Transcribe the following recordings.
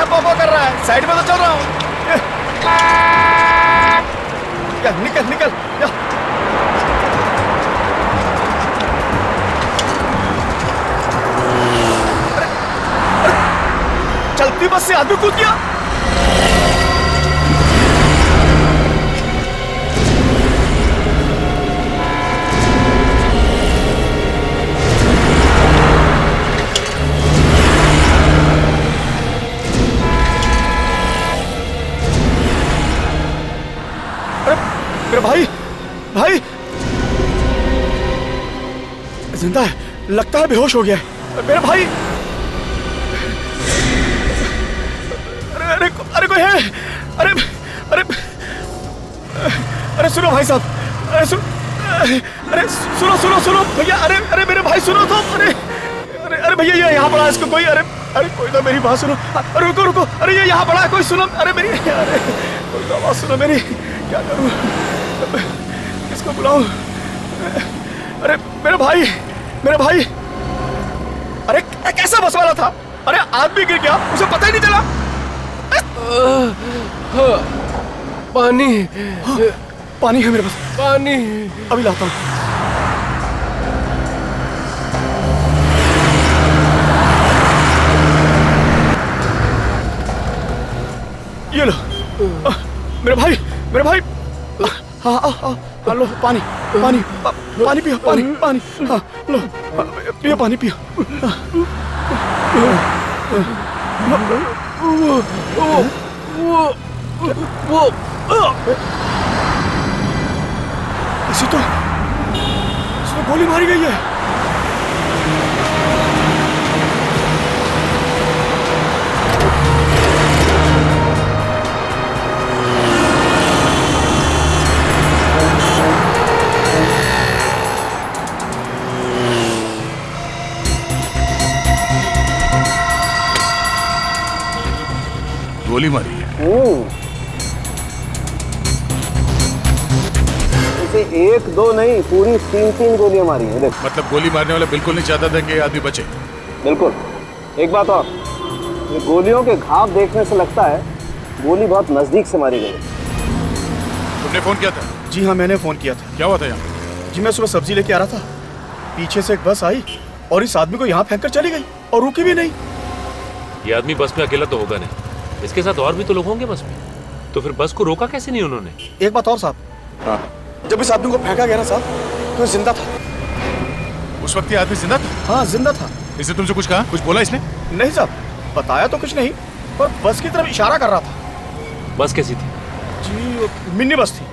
क्या पोको कर रहा है? साइड में तो चल रहा हूँ। क्या निकल निकल या। अरे, अरे, चलती बस से आदमी कूद गया। मेरा भाई भाई जिंदा है, लगता है बेहोश हो गया है। मेरा भाई, अरे अरे अरे कोई है? अरे अरे अरे सुनो भाई साहब, अरे सुनो सुनो सुनो भैया, अरे अरे मेरे भाई सुनो तो, अरे अरे अरे भैया ये यहाँ पड़ा है, इसको कोई, अरे अरे कोई तो मेरी बात सुनो, रुको रुको, अरे ये यहाँ पड़ा है, कोई सुनो, अरे मेरी, अरे कोई तो आवाज सुनो मेरी, क्या करूँ, किसको बुलाऊं? अरे मेरे भाई, मेरे भाई, अरे कैसा बस वाला था? अरे आदमी गिर गया, उसे पता ही नहीं चला। पानी, पानी है मेरे पास, पानी अभी लाता हूँ। ये लो, मेरे भाई, मेरे भाई, हाँ हाँ लो पानी, पानी, पानी पियो, पानी, पानी, हाँ लो, पियो पानी पियो। वो इसे तो गोली मारी गई है। गोली मारी है। इसे एक दो नहीं, पूरी तीन तीन गोलियां मारी हैं। देख, मतलब गोली मारने वाला बिल्कुल नहीं चाहता था कि आदमी बचे। बिल्कुल। एक बात और, ये गोलियों के घाव देखने से लगता है गोली बहुत नजदीक से मारी गई। तुमने फोन किया था? जी हाँ, मैंने फोन किया था। क्या हुआ था यहाँ? जी मैं सुबह सब्जी लेके आ रहा था, पीछे से एक बस आई और इस आदमी को यहाँ फेंक कर चली गई और रुकी भी नहीं। ये आदमी बस में अकेला तो होगा नहीं, इसके साथ और भी तो लोग होंगे बस में, तो फिर बस को रोका कैसे नहीं उन्होंने? एक बात और साहब, हाँ, जब इस आदमी को फेंका गया ना साहब, तो जिंदा था। उस वक्त ये आदमी जिंदा था? हाँ जिंदा था। इसने तुमसे कुछ कहा, कुछ बोला इसने? नहीं साहब, बताया तो कुछ नहीं, पर बस की तरफ इशारा कर रहा था। बस कैसी थी? जी मिनी बस थी,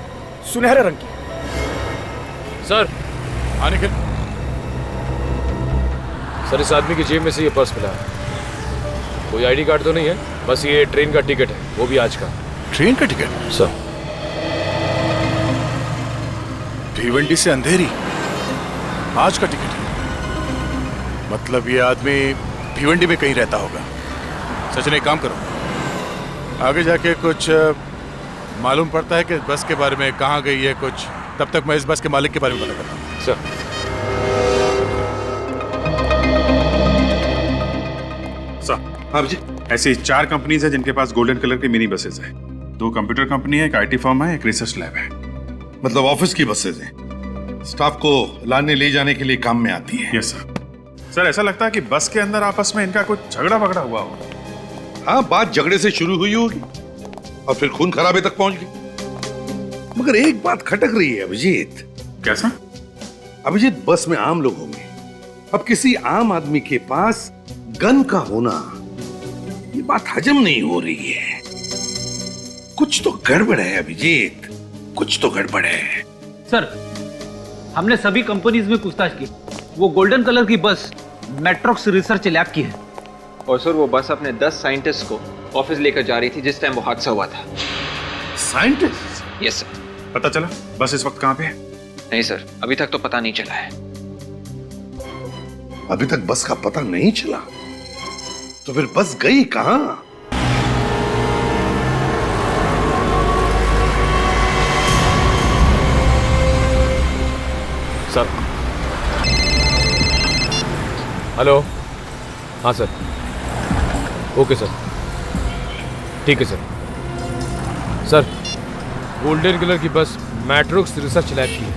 सुनहरे रंग की। सर, हाँ निखिल। सर, इस आदमी की जेब में से ये पर्स मिला है। कोई आईडी कार्ड तो नहीं है, बस ये ट्रेन का टिकट है, वो भी आज का। ट्रेन का टिकट? सर, भिवंडी से अंधेरी आज का टिकट है। मतलब ये आदमी भिवंडी में कहीं रहता होगा। सच ने, काम करो, आगे जाके कुछ मालूम पड़ता है कि बस के बारे में कहाँ गई है कुछ, तब तक मैं इस बस के मालिक के बारे में पता करता हूँ। सर। हाँ जी, ऐसी 4 कंपनीज हैं जिनके पास गोल्डन कलर की मिनी बसेस हैं। 2 कंप्यूटर कंपनी है, एक आईटी फर्म है, एक रिसर्च लैब है। मतलब ऑफिस की बसेस हैं, स्टाफ को लाने ले जाने के लिए काम में आती है। Yes sir. सर, ऐसा लगता है कि बस के अंदर आपस में इनका कुछ झगड़ा वगड़ा हुआ होगा। हाँ, बात झगड़े से शुरू हुई होगी और फिर खून खराबे तक पहुंच गई। मगर एक बात खटक रही है अभिजीत। कैसा? अभिजीत, बस में आम लोग होंगे, अब किसी आम आदमी के पास गन का होना, ये बात हजम नहीं हो रही है। कुछ तो गड़बड़ है अभिजीत, कुछ तो गड़बड़ है। सर, हमने सभी कंपनीज में पूछताछ की, वो गोल्डन कलर की बस मैट्रोक्स रिसर्च लैब की है। और सर, वो बस अपने 10 साइंटिस्ट को ऑफिस लेकर जा रही थी जिस टाइम वो हादसा हुआ था। साइंटिस्ट? Yes sir. पता चला बस इस वक्त कहाँ पे है? नहीं सर, अभी तक तो पता नहीं चला है। अभी तक बस का पता नहीं चला, तो फिर बस गई कहां? सर। हेलो। हाँ सर, ओके सर। ठीक है सर। सर, गोल्डन कलर की बस मैट्रोक्स रिसर्च लैब की है।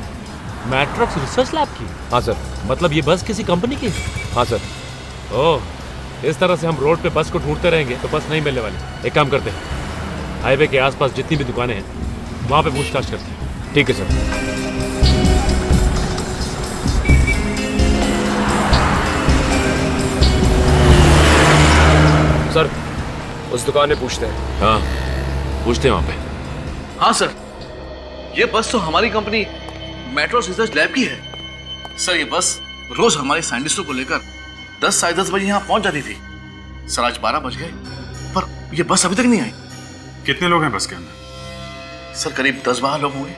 मैट्रोक्स रिसर्च लैब की? हाँ सर। मतलब ये बस किसी कंपनी की है? हाँ सर। ओह, इस तरह से हम रोड पे बस को ढूंढते रहेंगे तो बस नहीं मिलने वाली। एक काम करते हैं, हाईवे के आसपास जितनी भी दुकानें हैं वहां पे पूछताछ करते हैं। ठीक है सर। सर, उस दुकान में पूछते हैं। हाँ, पूछते हैं वहां पे। हाँ सर, ये बस तो हमारी कंपनी मेट्रोस रिसर्च लैब की है। सर, ये बस रोज हमारे साइंटिस्टों को लेकर 10-10:30 बजे यहाँ पहुंच जाती थी। सर, आज 12 बज गए पर ये बस अभी तक नहीं आई। कितने लोग हैं बस के अंदर? सर, करीब 10-12 लोग होंगे।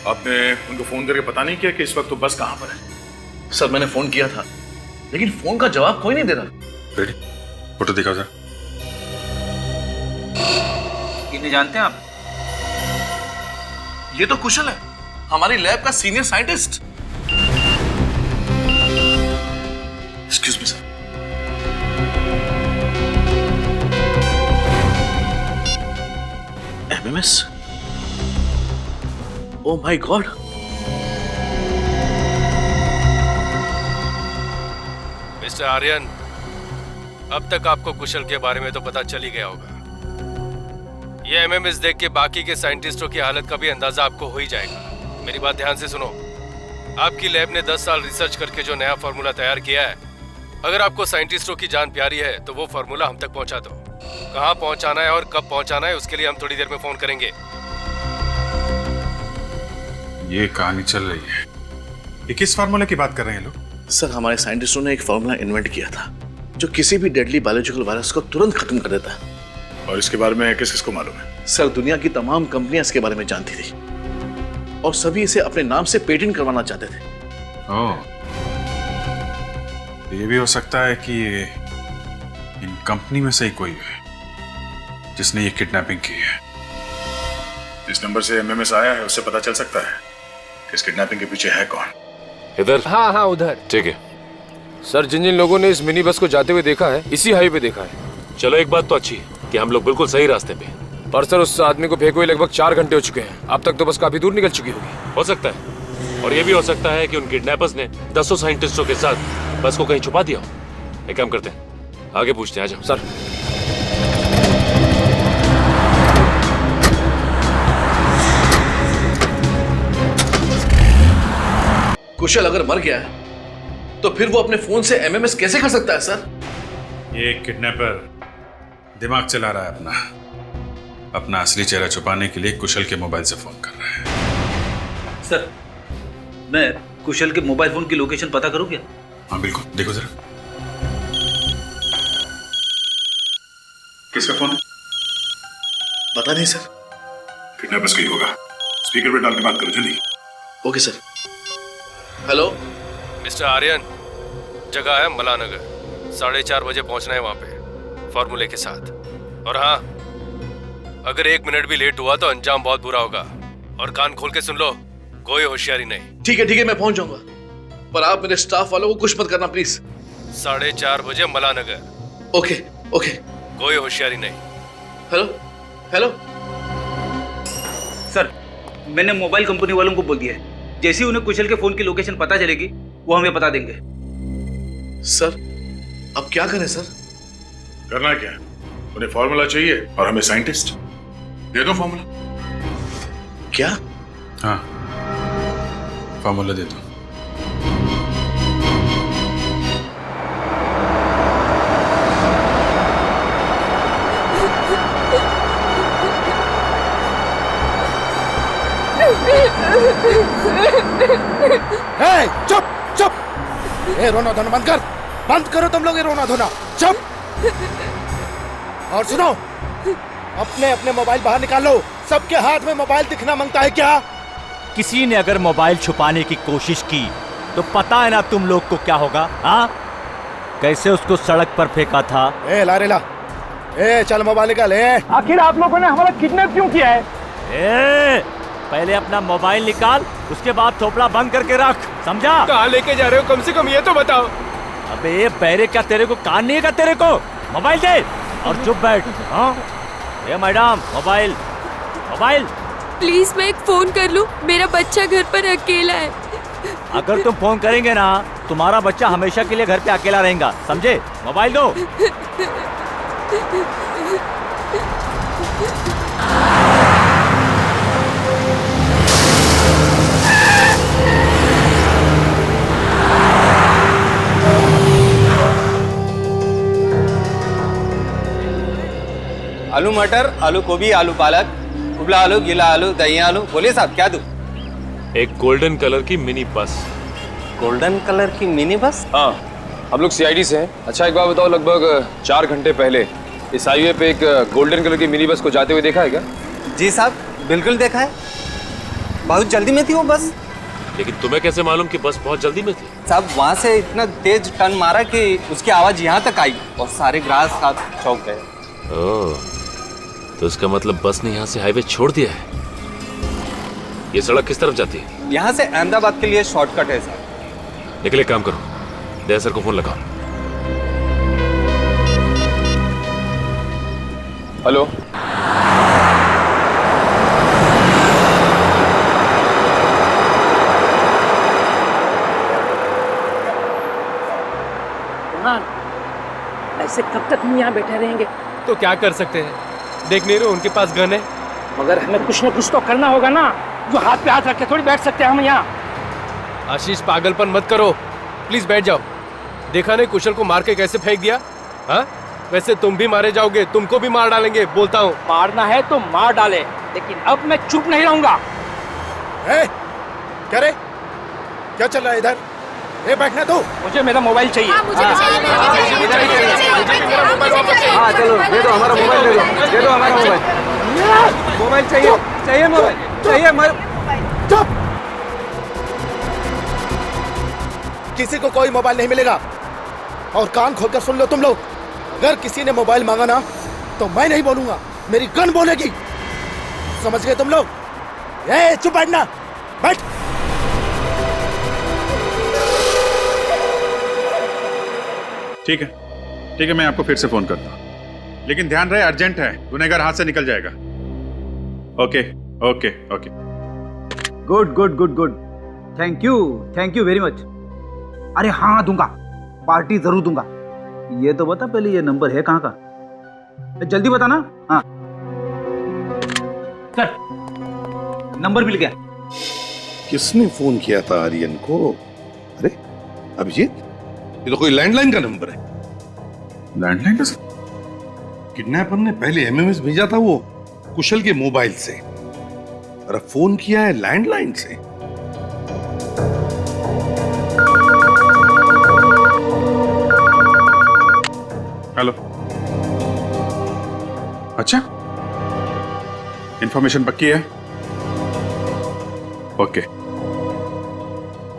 आपने उनको फोन करके पता नहीं किया कि इस वक्त तो बस कहाँ पर है? सर, मैंने फोन किया था लेकिन फोन का जवाब कोई नहीं दे रहा। रेडी, फोटो दिखाओ जरा। इन्हें जानते हैं आप? ये तो कुशल है, हमारी लैब का senior scientist. Excuse me sir. MMS? Oh my god. Mister Aryan, अब तक आपको कुशल के बारे में तो पता चल ही गया होगा। ये एमएमएस देख के बाकी के साइंटिस्टों की हालत का भी अंदाजा आपको हो ही जाएगा। मेरी बात ध्यान से सुनो। आपकी लैब ने 10 साल रिसर्च करके जो नया फार्मूला तैयार किया है, अगर आपको साइंटिस्टों की जान प्यारी है तो वो फार्मूला हम तक पहुंचा दो। कहाँ पहुंचाना है और कब पहुंचाना है उसके लिए हम थोड़ी देर में फोन करेंगे। ये कहानी चल रही है। ये किस फार्मूले की बात कर रहे हैं लोग? सर, हमारे साइंटिस्टों ने एक फार्मूला इन्वेंट किया था जो किसी भी डेडली बायोलॉजिकल वायरस को तुरंत खत्म कर देता है। और इसके बारे में किस किसको मालूम है? सर, दुनिया की तमाम कंपनियां इसके बारे में जानती थी और सभी इसे अपने नाम से पेटेंट करवाना चाहते थे। ओह, ये भी हो सकता है कि ये इन कंपनी में से ही कोई है जिसने ये किडनैपिंग की है। जिस नंबर से एमएमएस आया है उससे पता चल सकता है कि इस किडनैपिंग के पीछे है कौन। इधर? हाँ हाँ, उधर। ठीक है सर, जिन जिन लोगों ने इस मिनी बस को जाते हुए देखा है, इसी हाईवे पे देखा है। चलो, एक बात तो अच्छी है कि हम लोग बिल्कुल सही रास्ते पे। पर सर, उस आदमी को फेंके हुए लगभग 4 घंटे हो चुके हैं। अब तक तो बस काफी दूर निकल चुकी होगी। हो सकता है, और ये भी हो सकता है कि उन किडनैपर्स ने 10 साइंटिस्टों के साथ बस को कहीं छुपा दिया हो। एक काम करते हैं, आगे पूछते हैं। आ जाओ सर। कुशल अगर मर गया है तो फिर वो अपने फोन से एमएमएस कैसे कर सकता है सर? ये किडनैपर दिमाग चला रहा है अपना असली चेहरा छुपाने के लिए कुशल के मोबाइल से फोन कर रहा है। सर, मैं कुशल के मोबाइल फोन की लोकेशन पता करूं क्या? हाँ बिल्कुल, देखो जरा। किसका फोन है? पता नहीं सर। किडनैपर्स का ही होगा। स्पीकर पे डाल के बात करो जल्दी। Okay sir. Hello mister Aryan, जगह है मलानगर। 4:30 बजे पहुंचना है वहां पे फार्मूले के साथ। और हाँ, अगर 1 मिनट भी लेट हुआ तो अंजाम बहुत बुरा होगा। और कान खोल के सुन लो, कोई होशियारी नहीं। ठीक है, मैं पहुंच जाऊंगा, पर आप मेरे स्टाफ वालों को कुछ मत करना प्लीज। 4:30 बजे मलानगर। Okay okay. कोई होशियारी नहीं। हेलो सर, मैंने मोबाइल कंपनी वालों को बोल दिया है, जैसे ही उन्हें कुशल के फोन की लोकेशन पता चलेगी वो हमें बता देंगे। सर, अब क्या करें सर? करना क्या? उन्हें फॉर्मूला चाहिए और हमें साइंटिस्ट। दे दो फॉर्मूला। क्या? हाँ, फॉर्मूला दे दो। चुप चुप! ये रोना धोना बंद करो तुम लोग, ये रोना धोना। चुप! और सुनो, अपने अपने मोबाइल बाहर निकालो। सबके हाथ में मोबाइल दिखना मांगता है क्या? किसी ने अगर मोबाइल छुपाने की कोशिश की तो पता है ना तुम लोग को क्या होगा? हाँ, कैसे उसको सड़क पर फेंका था। ए लारेला, ए चल मोबाइल निकाल। आखिर आप लोगों ने हमारा किडनैप क्यों किया है? पहले अपना मोबाइल निकाल, उसके बाद थोपड़ा बंद करके रख, समझा? कहाँ लेके जा रहे हो, कम से कम ये तो बताओ। अबे बैरे, क्या तेरे को कान नहीं है क्या तेरे को? मोबाइल दे और चुप बैठ। हाँ, ये मैडम, मोबाइल मोबाइल। प्लीज मैं एक फोन कर लूं, मेरा बच्चा घर पर अकेला है। अगर तुम फोन करेंगे ना, तुम्हारा बच्चा हमेशा के लिए घर पे अकेला रहेगा, समझे? मोबाइल दो। आलू मटर, आलू गोभी, आलू पालक, उबला आलू, गीला आलू, दही आलू। बोलिए साहब क्या दूं? एक गोल्डन कलर की मिनी बस। गोल्डन कलर की मिनी बस? हाँ, हम लोग सीआईडी से हैं। अच्छा एक बात बताओ, लगभग 4 घंटे पहले इस हाईवे पे एक गोल्डन कलर की मिनी बस को जाते हुए देखा है क्या? जी साहब, बिल्कुल देखा है। बहुत जल्दी में थी वो बस। लेकिन तुम्हें कैसे मालूम कि बस बहुत जल्दी में थी? साहब वहाँ से इतना तेज टर्न मारा कि उसकी आवाज यहाँ तक आई और सारे ग्राहक साथ चौंक गए। ओह, तो इसका मतलब बस ने यहाँ से हाईवे छोड़ दिया है। ये सड़क किस तरफ जाती है? यहाँ से अहमदाबाद के लिए शॉर्टकट है साहब। निकले, काम करो, दया सर को फोन लगाओ। हेलो, ऐसे कब तक हम यहाँ बैठे रहेंगे? तो क्या कर सकते हैं, देख नहीं रहे उनके पास गन है। मगर हमें कुछ न कुछ तो करना होगा ना, जो हाथ पे हाथ रख के थोड़ी बैठ सकते हैं हम यहाँ। आशीष पागलपन मत करो, प्लीज बैठ जाओ। देखा नहीं कुशल को मार के कैसे फेंक दिया? हाँ, वैसे तुम भी मारे जाओगे, तुमको भी मार डालेंगे, बोलता हूँ। मारना है तो मार डाले, लेकिन अब मैं चुप नहीं रहूंगा। क्या रे, क्या चल रहा है इधर? बैठना तो। मुझे मेरा मोबाइल चाहिए। हाँ चलो, दे दो हमारा मोबाइल, दे दो हमारा मोबाइल। मोबाइल चाहिए, चाहिए मोबाइल चाहिए। चुप! किसी को कोई मोबाइल नहीं मिलेगा। और कान खोलकर सुन लो तुम लोग, अगर किसी ने मोबाइल मांगा ना तो मैं नहीं बोलूंगा, मेरी गन बोलेगी। समझ गए तुम लोग? चुप बैठना, बैठ। ठीक है, मैं आपको फिर से फोन करता हूँ, लेकिन ध्यान रहे अर्जेंट है, गुनहगार हाथ से निकल जाएगा। Okay okay okay. Good good good good, thank you very much. अरे हाँ दूंगा, पार्टी जरूर दूंगा। ये तो बता पहले, ये नंबर है कहाँ का? जल्दी बता ना। हाँ सर, नंबर मिल गया। किसने फोन किया था आर्यन को? अरे अभिजीत, ये तो कोई लैंडलाइन का नंबर है। लैंडलाइन का? किडनैपर ने पहले एमएमएस भेजा था वो कुशल के मोबाइल से, और अब फोन किया है लैंडलाइन से। हेलो, अच्छा, इंफॉर्मेशन पक्की है? Okay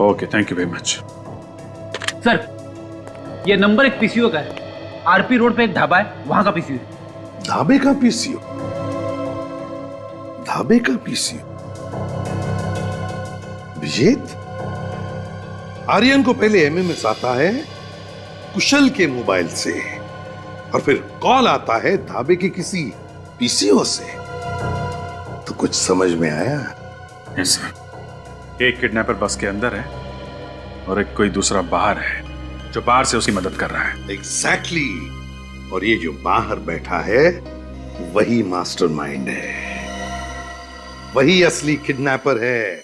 okay, thank you very much. Sir, ये नंबर एक पीसीओ का है। आरपी रोड पे एक ढाबा है, वहां का पीसीओ। ढाबे का पीसीओ? ढाबे का पीसीओ? अभिजीत, आर्यन को पहले एमएमएस आता है कुशल के मोबाइल से, और फिर कॉल आता है ढाबे के किसी पीसीओ से। तो कुछ समझ में आया? यस सर, एक किडनैपर बस के अंदर है और एक कोई दूसरा बाहर है जो बाहर से उसकी मदद कर रहा है। एग्जैक्टली। और ये जो बाहर बैठा है वही मास्टरमाइंड है, वही असली किडनैपर है।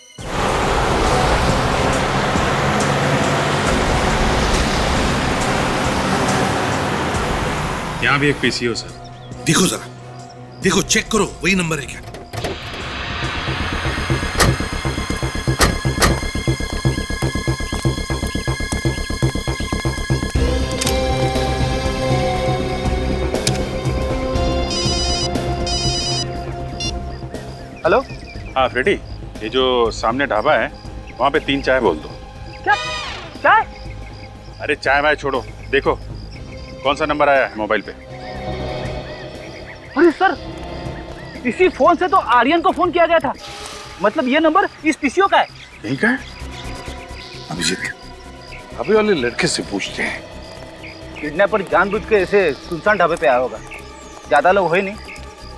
यहाँ भी एक पीसीओ सर। देखो जरा, देखो, चेक करो, वही नंबर है क्या? हेलो। हाँ फ्रेडी, ये जो सामने ढाबा है वहाँ पे 3 चाय बोल दो। क्या चाय? अरे चाय वाय छोड़ो, देखो कौन सा नंबर आया है मोबाइल पे। अरे सर, इसी फोन से तो आर्यन को फोन किया गया था। मतलब ये नंबर इस पीसीओ का है। यही का है? अभिजीत, ढाबे वाले लड़के से पूछते हैं। किडनैपर जानबूझ के ऐसे सुनसान ढाबे पे आया होगा, ज्यादा लोग हो ही नहीं।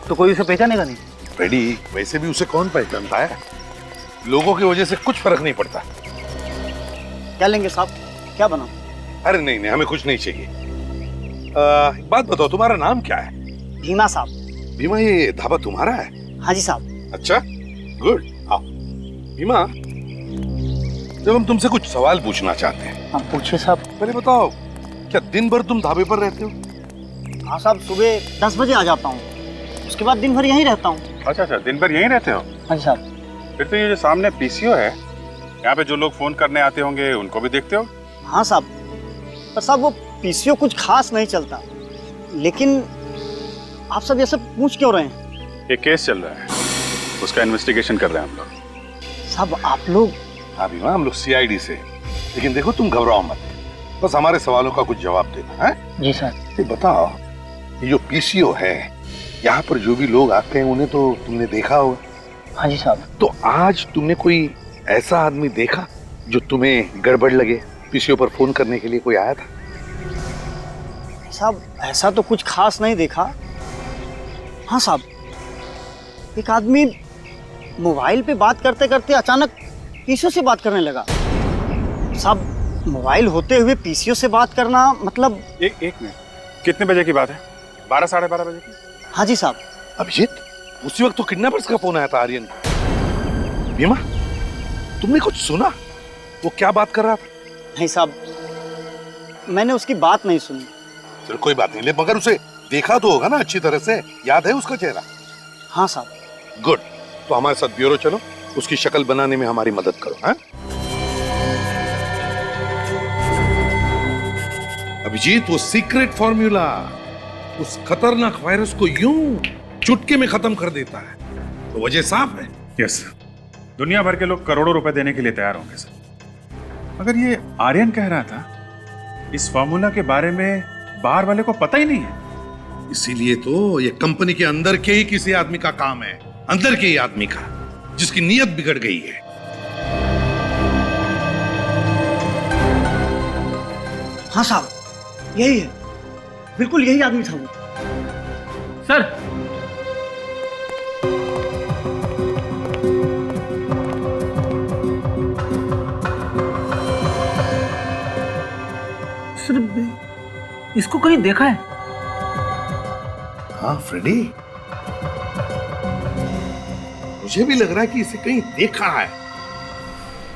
तो कोई उसे पहचानेगा नहीं। फ्रेडी, वैसे भी उसे कौन पहचानता है? लोगों की वजह से कुछ फर्क नहीं पड़ता। क्या लेंगे साहब, क्या बना? अरे नहीं नहीं, हमें कुछ नहीं चाहिए। एक बात बताओ, तुम्हारा नाम क्या है? भीमा साहब। भीमा, ये ढाबा तुम्हारा है? हाँ जी साहब। अच्छा, गुड। आओ भीमा, जब हम तुमसे कुछ सवाल पूछना चाहते हैं। हाँ पूछिए साहब। पहले बताओ, क्या दिन भर तुम ढाबे पर रहते हो? हाँ साहब, सुबह 10 बजे आ जाता हूँ, उसके बाद दिन भर यहीं रहता हूँ। अच्छा अच्छा, दिन भर यहीं रहते हो? हाँ जी साहब। फिर तो ये जो सामने पीसीओ है, यहाँ पे जो लोग फोन करने आते होंगे उनको भी देखते हो? हाँ साहब, पर साहब वो पीसीओ कुछ खास नहीं चलता। लेकिन आप सब ये सब पूछ क्यों रहे हैं? एक केस चल रहा है, उसका इन्वेस्टिगेशन कर रहे हैं हम लोग। साहब आप लोग? हाँ भीमा, हम लोग सीआईडी से। लेकिन देखो, तुम घबराओ मत, बस हमारे सवालों का कुछ जवाब देना है। जी सर। ये बताओ, ये जो पीसीओ है, यहाँ पर जो भी लोग आते हैं उन्हें तो तुमने देखा होगा? हाँ जी साहब। तो आज तुमने कोई ऐसा आदमी देखा जो तुम्हें गड़बड़ लगे? पीसीओ पर फोन करने के लिए कोई आया था? साहब ऐसा तो कुछ खास नहीं देखा। हाँ साहब, एक आदमी मोबाइल पे बात करते करते अचानक पीसीओ से बात करने लगा। साहब मोबाइल होते हुए पीसीओ से बात करना मतलब। एक मिनट, कितने बजे की बात है? 12 साढ़े 12 बजे की? हाँ जी साहब। अभिजीत, उसी वक्त तो किडनैपर्स का फोन आया था आर्यन को। भीमा, तुमने कुछ सुना? वो क्या बात कर रहा था? नहीं साहब, मैंने उसकी बात नहीं सुनी। चलो कोई बात नहीं, ले मगर उसे देखा तो होगा ना अच्छी तरह से? याद है उसका चेहरा? हाँ साहब। गुड, तो हमारे साथ ब्यूरो चलो, उसकी शक्ल बनाने में हमारी मदद करो। हाँ अभिजीत, वो सीक्रेट फॉर्मूला उस खतरनाक वायरस को यूं चुटकी में खत्म कर देता है, तो वजह साफ है। यस, दुनिया भर के लोग करोड़ों रुपए देने के लिए तैयार होंगे सर। अगर ये आर्यन कह रहा था, इस फॉर्मूला के बारे में बाहर वाले को पता ही नहीं है। इसीलिए तो ये कंपनी के अंदर के ही किसी आदमी का काम है, अंदर के ही आदमी का, जिसकी नीयत बिगड़ गई है। हाँ साहब, यही है, बिल्कुल यही आदमी था वो। सर, इसको कहीं देखा है? हाँ फ्रेडी, मुझे भी लग रहा है कि इसे कहीं देखा है,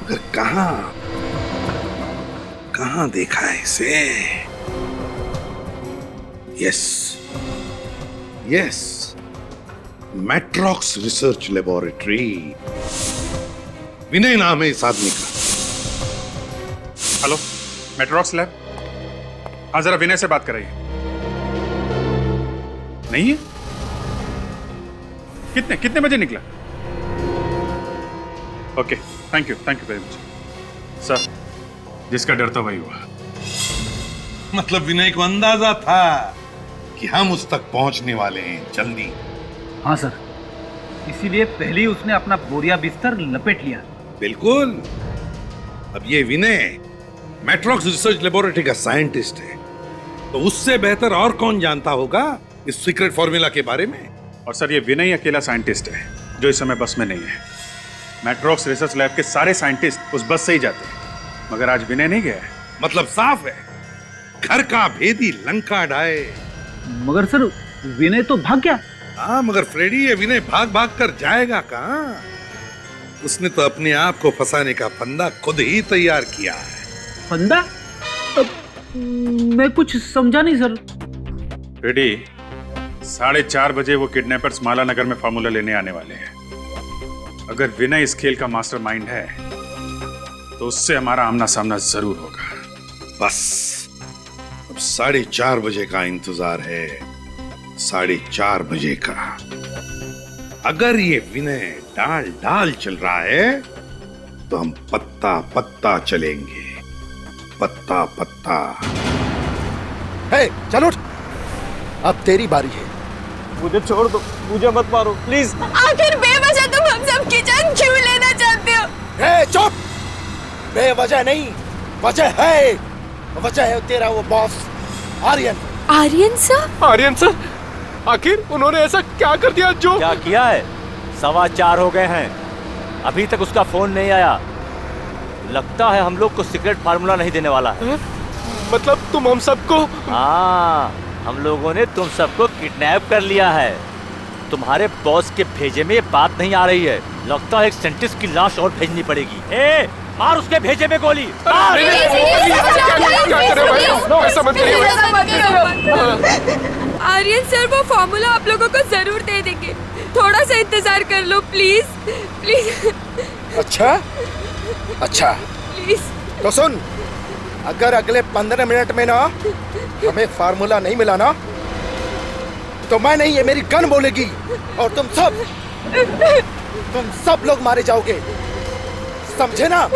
मगर कहां देखा है इसे? Yes, Matrox research laboratory. Vinay नाम है इस आदमी का। Hello, Matrox lab? हाँ, जरा विनय से बात कराइए। नहीं है? कितने बजे निकला? Okay, thank you very much sir. जिसका डर था वही हुआ। मतलब विनय को अंदाजा था कि हम उस तक पहुंचने वाले हैं जल्दी। हाँ सर, इसीलिए पहले ही उसने अपना बोरिया बिस्तर लपेट लिया। बिल्कुल। अब ये विनय मैट्रॉक्स रिसर्च लेबोरेटरी का साइंटिस्ट है, तो उससे बेहतर और कौन जानता होगा इस सीक्रेट फॉर्मूला के बारे में? और सर, ये विनय अकेला साइंटिस्ट है जो इस समय बस में नहीं है। मैट्रॉक्स रिसर्च लैब के सारे साइंटिस्ट उस बस से ही जाते हैं, मगर आज विनय नहीं गया है। मतलब साफ है, घर का भेदी लंका ढाए। मगर सर, विनय तो भाग गया। हाँ, मगर फ्रेडी, ये विनय भाग कर जाएगा कहाँ? उसने तो अपने आप को फंसाने का फंदा खुद ही तैयार किया है। फंदा? मैं कुछ समझा नहीं सर। रेडी, 4:30 बजे वो किडनैपर्स माला नगर में फार्मूला लेने आने वाले हैं। अगर विनय इस खेल का मास्टरमाइंड है तो उससे हमारा आमना सामना जरूर होगा। बस अब 4:30 बजे का इंतजार है, 4:30 बजे का। अगर ये विनय डाल चल रहा है तो हम पत्ता पत्ता चलेंगे, पत्ता पत्ता। हे, चल उठ, अब तेरी बारी है। मुझे छोड़ दो, मुझे मत मारो प्लीज। आखिर बेवजह तुम हम सब की जान क्यों लेना चाहते हो? हे, चुप! बेवजह नहीं, वजह है। वजह है तेरा वो boss Aryan. Aryan sir? Aryan sir? आखिर उन्होंने ऐसा क्या कर दिया जो? क्या किया है? 4:15 हो गए हैं, अभी तक उसका फोन नहीं आया। लगता है हम लोग को सीक्रेट फार्मूला नहीं देने वाला है। मतलब तुम हम सबको? हाँ, हम लोगों ने तुम सबको किडनैप कर लिया है। तुम्हारे बॉस के भेजे में ये बात नहीं आ रही है। लगता है एक साइंटिस्ट की लाश और भेजनी पड़ेगी। ए, मार उसके भेजे में गोली। मार! आर्यन सर वो फॉर्मूला आप लोगों को जरूर दे देंगे, थोड़ा सा इंतजार कर लो प्लीज प्लीज। अच्छा अच्छा प्लीज। तो सुन, अगर अगले 15 मिनट में ना हमें फार्मूला नहीं मिला ना, तो मैं नहीं, ये मेरी गन बोलेगी और तुम सब लोग मारे जाओगे, समझे ना?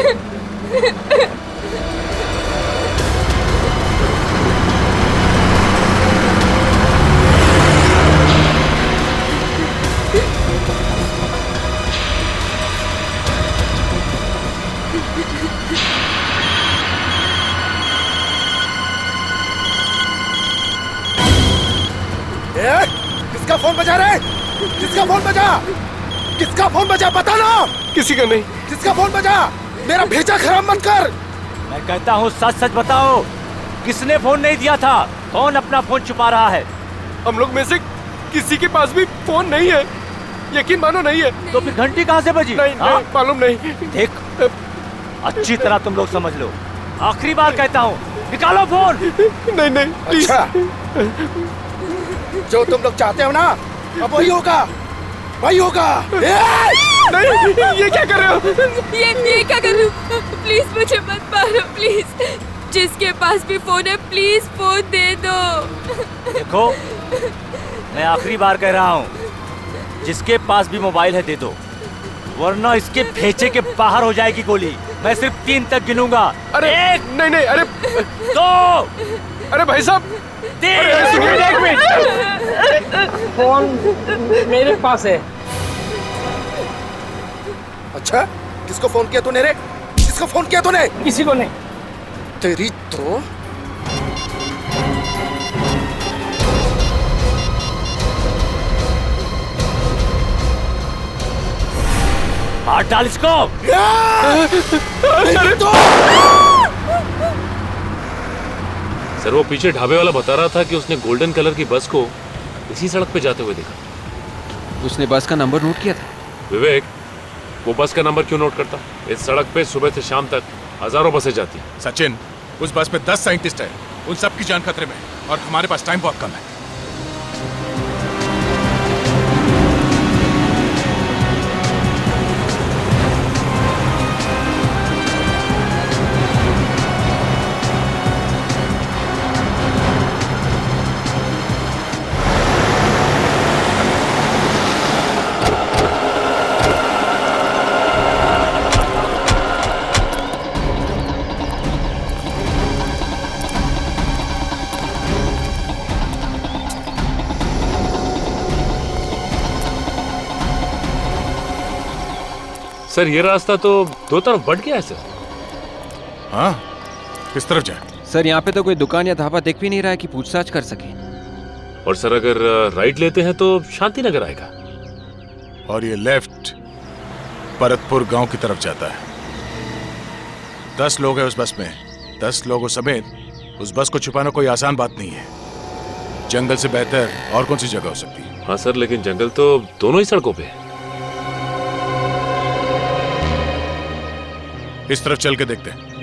किसका फोन बजा रहे? किसका फोन बजा? किसका फोन बजा? बता ना। किसी का नहीं। किसका फोन बजा? मेरा भेजा खराब मत कर। मैं कहता हूँ सच सच बताओ, किसने फोन नहीं दिया था? कौन अपना फोन छुपा रहा है? हम लोग में से किसी के पास भी फोन नहीं है, यकीन मानो नहीं है। तो फिर घंटी कहाँ से बजी? नहीं, मालूम नहीं। देख, अच्छी तरह तुम लोग समझ लो, आखिरी बार कहता हूँ, निकालो फोन। नहीं। अच्छा, जो तुम लोग चाहते हो ना, अब वही होगा, वही होगा। नहीं, ये क्या कर रहे हो? ये क्या कर रहे हो? प्लीज मुझे मत मारो प्लीज। जिसके पास भी फोन है प्लीज फोन दे दो। देखो, मैं आखिरी बार कह रहा हूँ, जिसके पास भी मोबाइल है दे दो, वरना इसके भेजे के बाहर हो जाएगी गोली। मैं सिर्फ 3 तक गिनूंगा। अरे 1, नहीं, अरे 2, अरे भाई साहब, 3। एक मिनट, फोन मेरे पास है। अच्छा, किसको फोन किया तूने रे? किसको फोन किया तूने? किसी को नहीं। तेरी तो हाथ डाल इसको। सर, वो पीछे ढाबे वाला बता रहा था कि उसने गोल्डन कलर की बस को इसी सड़क पे जाते हुए देखा। उसने बस का नंबर नोट किया था? विवेक, वो बस का नंबर क्यों नोट करता? इस सड़क पे सुबह से शाम तक हजारों बसें जाती हैं। सचिन, उस बस में 10 साइंटिस्ट हैं, उन सब की जान खतरे में, और हमारे पास टाइम बहुत कम है। सर, ये रास्ता तो 2 तरफ बढ़ गया है सर। हाँ, किस तरफ जाए? सर, यहाँ पे तो कोई दुकान या ढाबा दिख भी नहीं रहा है कि पूछताछ कर सके। और सर, अगर राइट लेते हैं तो शांति नगर आएगा, और ये लेफ्ट परतपुर गांव की तरफ जाता है। 10 लोग हैं उस बस में, 10 लोगों समेत उस बस को छुपाना कोई आसान बात नहीं है। जंगल से बेहतर और कौन सी जगह हो सकती है? हाँ सर, लेकिन जंगल तो दोनों ही सड़कों पे है। इस तरफ चल के देखते हैं।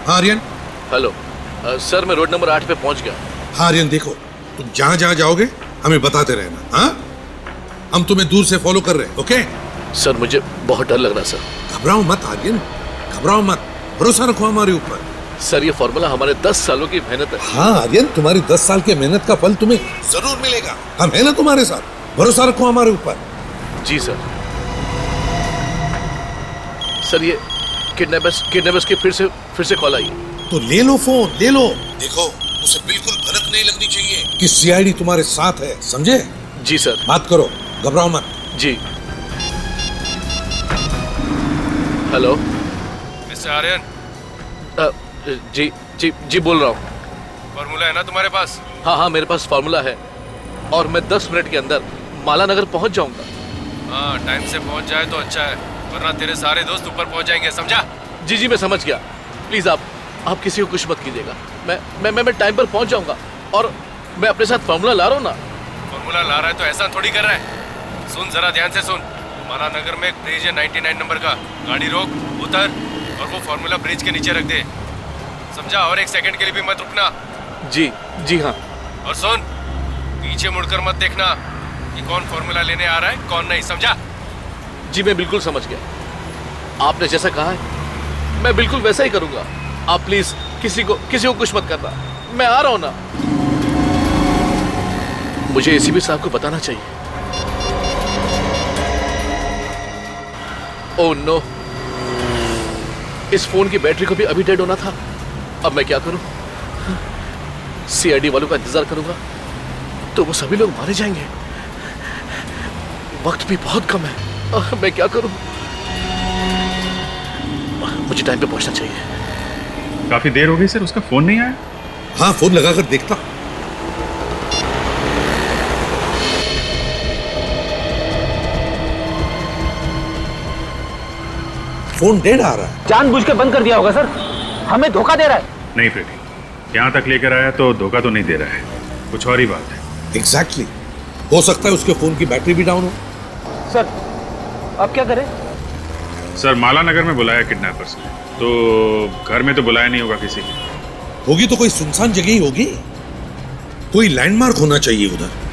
आर्यन। हेलो सर, मैं रोड नंबर 8 पे पहुंच गया। आर्यन देखो, तुम जहां जहां जाओगे हमें बताते रहना। हाँ, हम तुम्हें दूर से फॉलो कर रहे हैं। ओके सर, मुझे बहुत डर लग रहा है सर। घबराओ मत आर्यन, घबराओ मत, भरोसा रखो हमारे ऊपर। सर, ये फॉर्मूला हमारे 10 सालों की मेहनत है। हाँ आर्यन, तुम्हारी 10 साल की मेहनत का फल तुम्हें जरूर मिलेगा। हम है ना तुम्हारे साथ। भरोसा रखो हमारे ऊपर। जी सर। सर ये किडनैपर्स की फिर से कॉल आई। तो ले लो फोन, ले लो। देखो उसे बिल्कुल भनक नहीं लगनी चाहिए कि सीआईडी तुम्हारे साथ है, समझे? जी सर। बात करो, घबराओ मत। जी। Hello mister Aryan. जी जी जी बोल रहा हूँ। फॉर्मूला है ना तुम्हारे पास? हाँ हाँ मेरे पास फार्मूला है और मैं 10 मिनट के अंदर माला नगर पहुंच जाऊंगा। हाँ टाइम से पहुंच जाए तो अच्छा है, वरना तेरे सारे दोस्त ऊपर पहुंच जाएंगे, समझा? जी जी मैं समझ गया। प्लीज आप किसी को कुछ मत कीजिएगा। मैं टाइम पर पहुंच जाऊंगा और मैं अपने साथ फार्मूला ला रहा हूँ ना। फॉर्मूला ला रहा है तो ऐसा थोड़ी कर रहा है। सुन जरा ध्यान से सुन। माला नगर में एक ब्रिज है 99 नंबर का, गाड़ी रोक, उतर और वो फॉर्मूला ब्रिज के नीचे रख दे, समझा? और 1 सेकंड के लिए भी मत रुकना। जी जी हाँ। और सुन, पीछे मुड़कर मत देखना कि कौन फॉर्मूला लेने आ रहा है कौन नहीं, समझा? जी मैं बिल्कुल समझ गया। आपने जैसा कहा है मैं बिल्कुल वैसा ही करूंगा। आप प्लीज किसी को कुछ मत करना। मैं आ रहा हूं ना। मुझे एसीपी साहब को बताना चाहिए। ओह नो, इस फोन की बैटरी को भी अभी डेड होना था। अब मैं क्या करूं? सीआईडी वालों का इंतजार करूंगा तो वो सभी लोग मारे जाएंगे। वक्त भी बहुत कम है। मैं क्या करूं? मुझे टाइम पे पहुंचना चाहिए। काफी देर हो गई सर, उसका फोन नहीं आया। हाँ फोन लगाकर देखता। फोन डेड आ रहा है। जानबूझ के बंद कर दिया होगा सर, हमें धोखा दे रहा है। नहीं फ्रेडी, यहाँ तक लेकर आया तो धोखा तो नहीं दे रहा है, कुछ और ही बात है। एग्जैक्टली। हो सकता है उसके फोन की बैटरी भी डाउन हो। सर अब क्या करें? सर माला नगर में बुलाया किडनैपर्स ने, तो घर में तो बुलाया नहीं होगा किसी ने। होगी तो कोई सुनसान जगह ही होगी, कोई लैंडमार्क होना चाहिए उधर।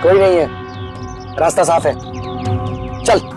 कोई नहीं है, रास्ता साफ है, चल।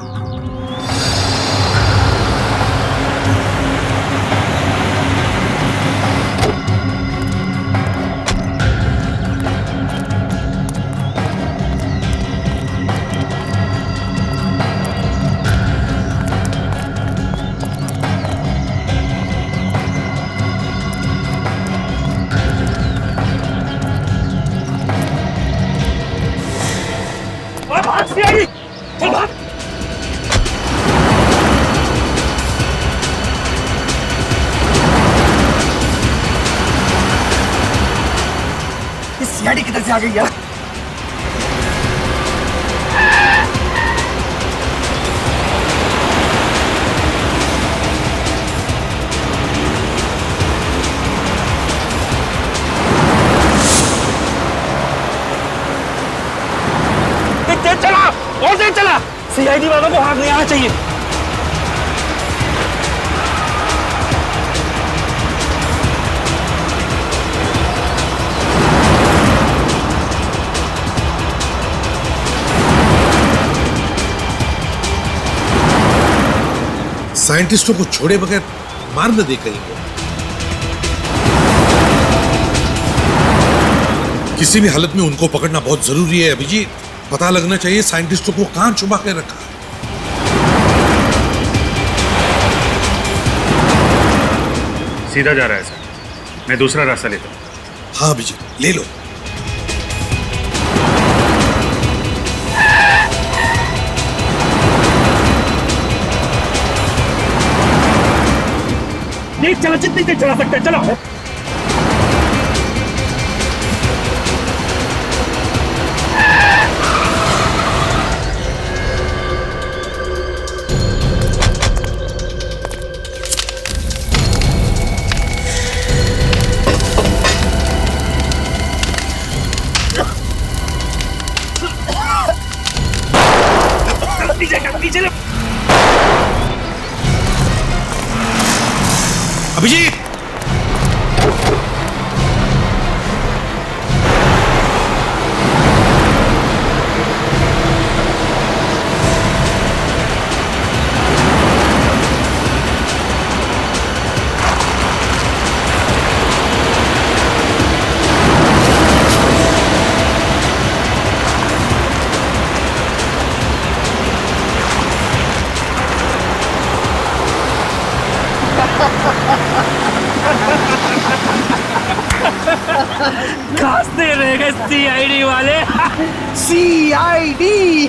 सीआईडी किधर से आ गई यार? तेज चला, और तेज चला। सीआईडी वालों को हाथ नहीं आना चाहिए। साइंटिस्टों को छोड़े बगैर मार न दे कहीं को। किसी भी हालत में उनको पकड़ना बहुत जरूरी है अभिजीत। पता लगना चाहिए साइंटिस्टों को कहां छुपा के रखा। सीधा जा रहा है सर, मैं दूसरा रास्ता लेता हूँ। हाँ अभिजीत, ले लो। नहीं चलो, जितनी देर चला सकते हैं चलो। अभिजीत, खांसते रह गए सीआईडी वाले। सीआईडी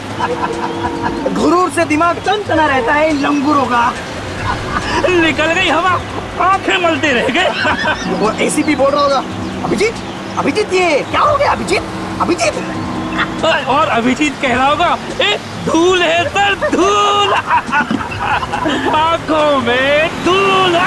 घुरूर से दिमाग टनटना रहता है इन लंगूरों का। निकल गई हवा, आंखें मलते रह गए। वो एसीपी बोल रहा होगा, अभिजीत अभिजीत ये क्या हो गया अभिजीत अभिजीत। और अभिजीत कह रहा होगा, ए धूल है सर, धूल आंखों में धूल।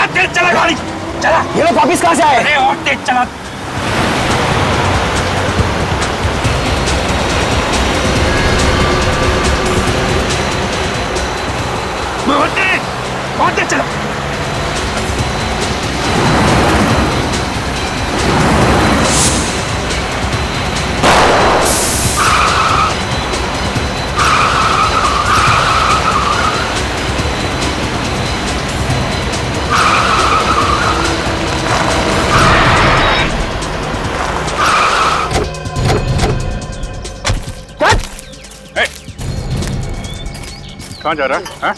तेज चला गाड़ी, चला। ये लोग वापिस कहाँ से आए? अरे और तेज चला। और तेज चला। कहाँ जा रहा है?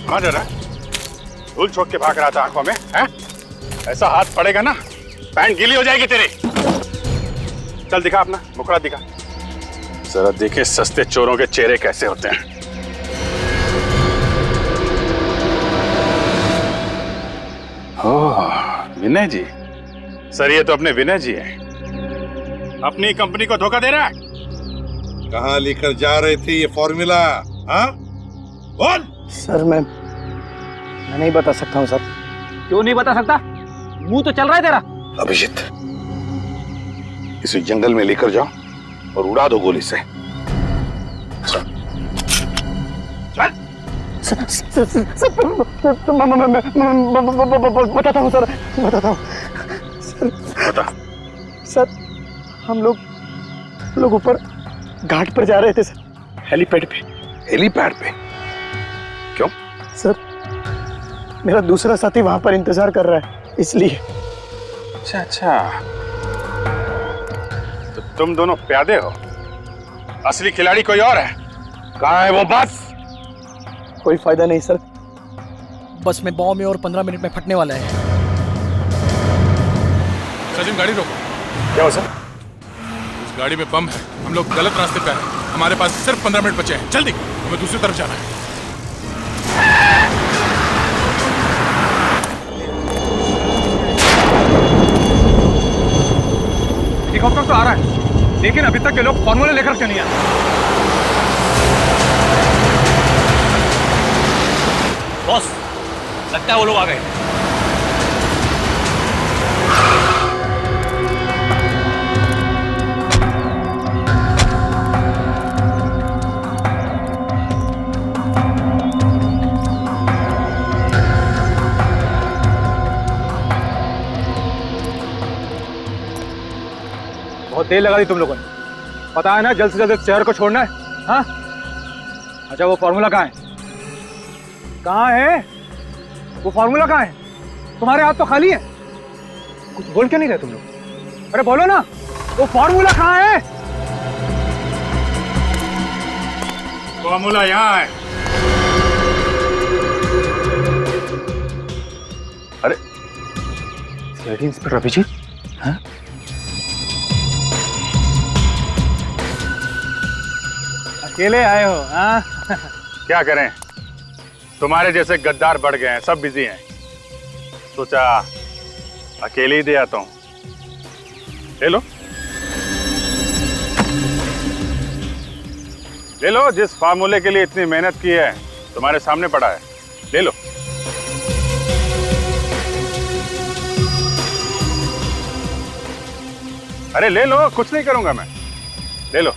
कहाँ जा रहा है? धूल छोड़ के भाग रहा था आंखों में, हैं? ऐसा हाथ पड़ेगा ना, पैंट गीली हो जाएगी तेरी। चल दिखा अपना मुखड़ा दिखा, जरा देखे सस्ते चोरों के चेहरे कैसे होते हैं। ओह विनय जी, सर ये तो अपने विनय जी हैं। अपनी कंपनी को धोखा दे रहा है। कहाँ लेकर जा रहे थे ये फॉर्मूला? हाँ बोल। सर मैं नहीं बता सकता हूँ सर। क्यों नहीं बता सकता? मुंह तो चल रहा है तेरा। अभिजीत, इसे जंगल में लेकर जाओ और उड़ा दो गोली से। चल। बताता हूँ सर, बताता हूँ सर। बता। सर हम लोग ऊपर घाट पर जा रहे थे सर, हेलीपैड पे। हेलीपैड पे? क्यों? सर मेरा दूसरा साथी वहां पर इंतजार कर रहा है, इसलिए। अच्छा अच्छा, तो तुम दोनों प्यादे हो, असली खिलाड़ी कोई और है। कहाँ है वो बस? कोई फायदा नहीं सर, बस में बॉम्ब में और 15 मिनट में फटने वाला है। सचिन गाड़ी रोको। क्या हो सर? उस गाड़ी में बम है, हम लोग गलत रास्ते पे हैं। हमारे पास सिर्फ 15 मिनट बचे हैं, जल्दी, हमें दूसरी तरफ जाना है। हेलीकॉप्टर तो आ रहा है, लेकिन अभी तक ये लोग फॉर्मूले लेकर क्यों नहीं आए? बॉस, लगता है वो लोग आ गए। बहुत देर लगा दी तुम लोगों ने। पता है ना, जल्द से जल्द शहर को छोड़ना है। हाँ? अच्छा वो फॉर्मूला कहाँ है? कहाँ है वो फॉर्मूला? कहाँ है? तुम्हारे हाथ तो खाली है। कुछ बोल क्यों नहीं रहे तुम लोग? अरे बोलो ना, वो फॉर्मूला कहाँ है? फॉर्मूला यहाँ है। अरे सीआईडी इंस्पेक्टर अभिजीत, हाँ? अकेले आए हो? हाँ? क्या करें, तुम्हारे जैसे गद्दार बढ़ गए हैं, सब बिजी हैं। सोचा अकेले ही दे आता हूं। ले लो, ले लो। जिस फार्मूले के लिए इतनी मेहनत की है तुम्हारे सामने पड़ा है, ले लो। अरे ले लो, कुछ नहीं करूंगा मैं, ले लो।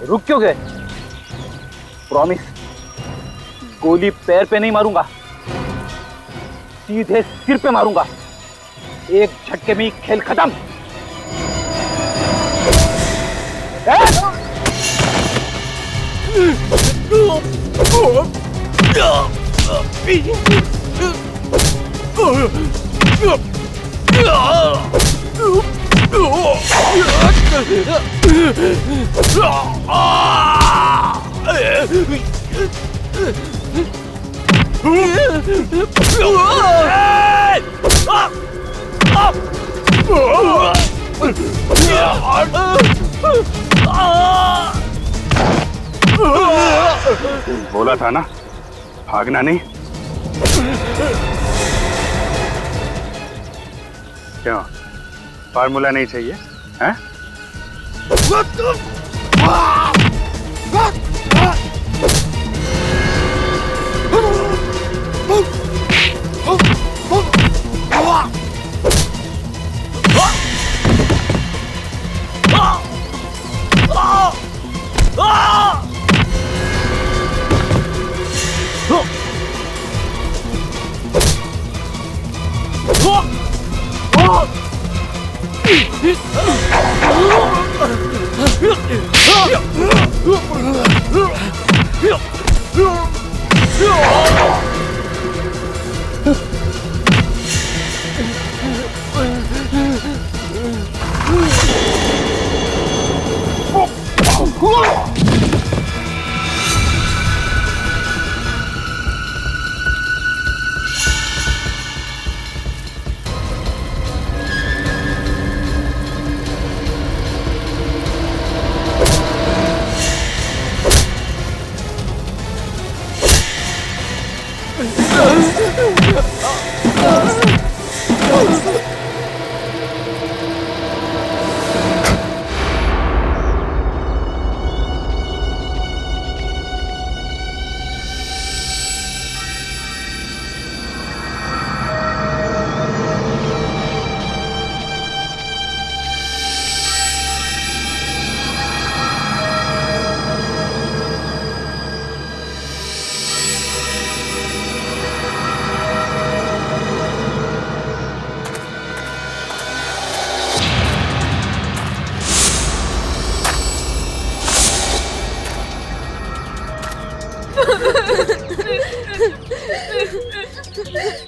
रुक क्यों गए? प्रॉमिस, गोली पैर पे नहीं मारूंगा, सीधे सिर पे मारूंगा। एक झटके में ही खेल खत्म। बोला था ना, भागना नहीं। क्यों, फार्मूला नहीं चाहिए? हैं?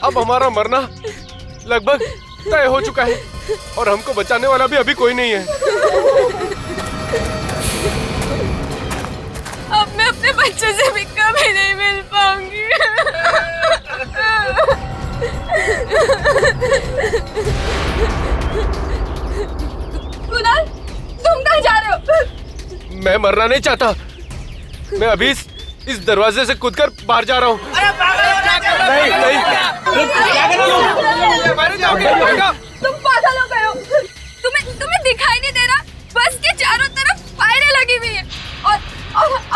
अब हमारा मरना लगभग तय हो चुका है और हमको बचाने वाला भी अभी कोई नहीं है। अब मैं अपने बच्चे से भी कभी नहीं मिल पाऊंगी। कुणाल, तुम कहाँ जा रहे हो? मैं मरना नहीं चाहता। मैं अभी इस दरवाजे से कूदकर बाहर जा रहा हूँ। नहीं नहीं, तुम पागल हो गए हो। तुम्हें दिखाई नहीं दे रहा? बस के चारों तरफ फायरें लगी हुई है और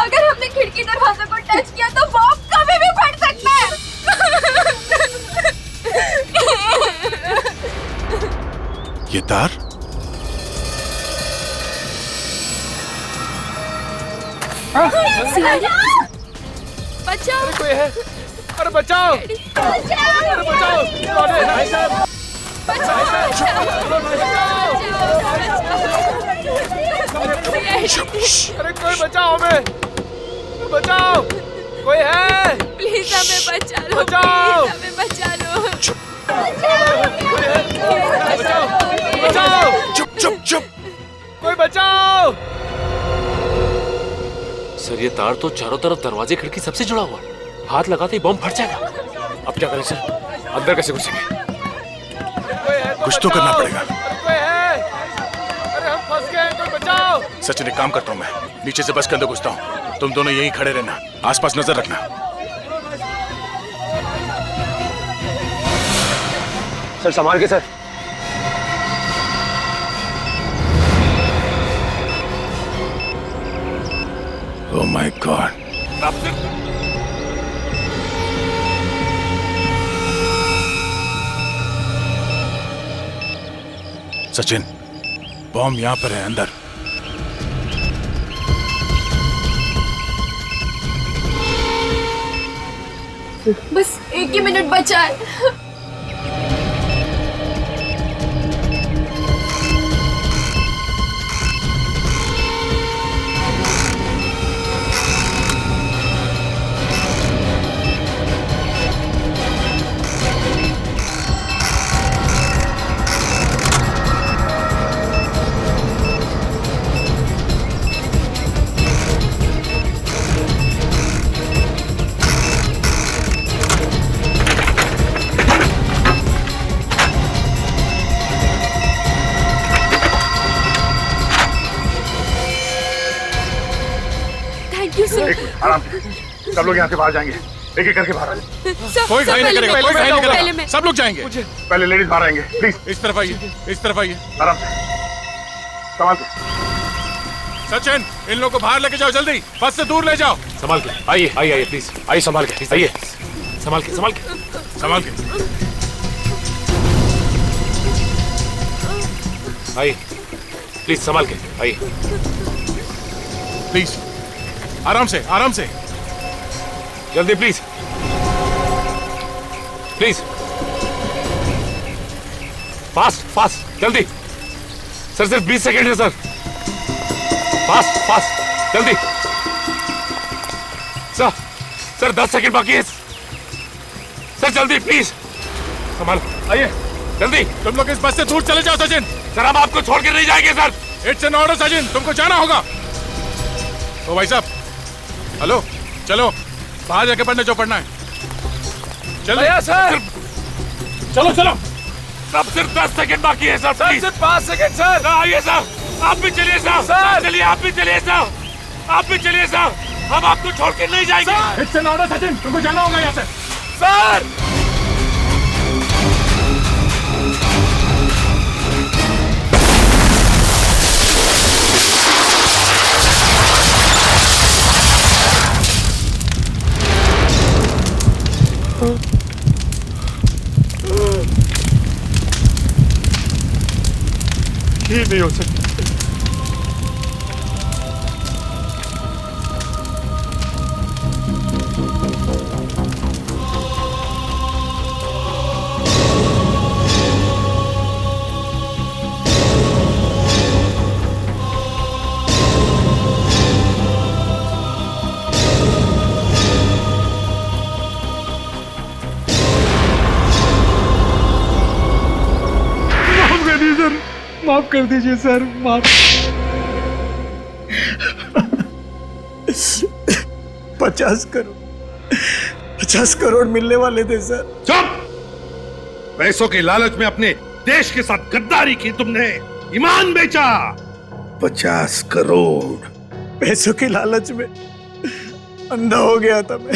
अगर हमने खिड़की दरवाजे को टच किया तो बॉम्ब कभी भी फट सकता है। ये तार बचाओ, कोई है? अरे बचाओ! अरे बचाओ! भाई साहब! अरे कोई बचाओ हमें! बचाओ! कोई है? प्लीज हमें बचा लो, बचाओ! प्लीज हमें बचा लो। बचाओ! बचाओ! चुप चुप चुप! कोई बचाओ! सर ये तार तो चारों तरफ दरवाजे खिड़की सबसे जुड़ा हुआ है। हाथ लगाते ही बम फट जाएगा। अब क्या करें सर? अंदर कैसे घुसेंगे? कुछ तो करना पड़ेगा। कोई है? अरे हम फंस गए हैं, कोई बचाओ! सचिन एक काम करता हूँ मैं, नीचे से बस के अंदर घुसता हूँ। तुम दोनों यहीं खड़े रहना, आसपास नजर रखना। सर संभाल के sir. Oh my God! Sachin, bomb यहां पर है, अंदर। बस एक ही मिनट बचा है। आराम से, सब लोग यहाँ से बाहर जाएंगे, एक एक करके बाहर आइए। कोई घाई नहीं करेगा, कोई घाई नहीं पहले करेगा, सब लोग जाएंगे। पहले लेडीज बाहर आएंगे, प्लीज इस तरफ आइए, इस तरफ आइए, आराम से, संभाल के। सचिन, इन लोगों को बाहर लेके जाओ जल्दी, बस से दूर ले जाओ। संभाल के आइए, आइए आइए प्लीज, आइए संभाल के, आइए संभाल के, संभाल के, संभाल के। आइए प्लीज, संभाल के आइए, प्लीज आराम से, आराम से, जल्दी प्लीज, प्लीज, फास्ट फास्ट, जल्दी सर, सिर्फ 20 सेकेंड है सर, फास्ट फास्ट, जल्दी सर, सर 10 सेकेंड बाकी है सर, जल्दी प्लीज, संभाल, आइए जल्दी। तुम लोग इस बस से दूर चले जाओ सचिन। सर हम आपको छोड़ के नहीं जाएंगे sir. It's an order Sachin, तुमको जाना होगा। ओ भाई साहब, हेलो, चलो बाहर जाके पढ़ने जो पढ़ना है। चलो सर, चलो चलो, सब सिर्फ 10 सेकंड बाकी है सर, प्लीज। सिर्फ 5 सेकंड सर। आइए सर, आप भी चलिए सर, चलिए आप भी चलिए सर, आप भी चलिए सर, हम आपको छोड़ के नहीं जाएंगे। इट्स एन ऑर्डर सचिन, तुमको जाना होगा यहाँ से। सर ये नहीं हो सकता। माफ कर दीजिए सर, माफ। 50 करोड़ मिलने वाले थे सर। चुप! पैसों के लालच में अपने देश के साथ गद्दारी की तुमने, ईमान बेचा। 50 करोड़ पैसों के लालच में अंधा हो गया था मैं।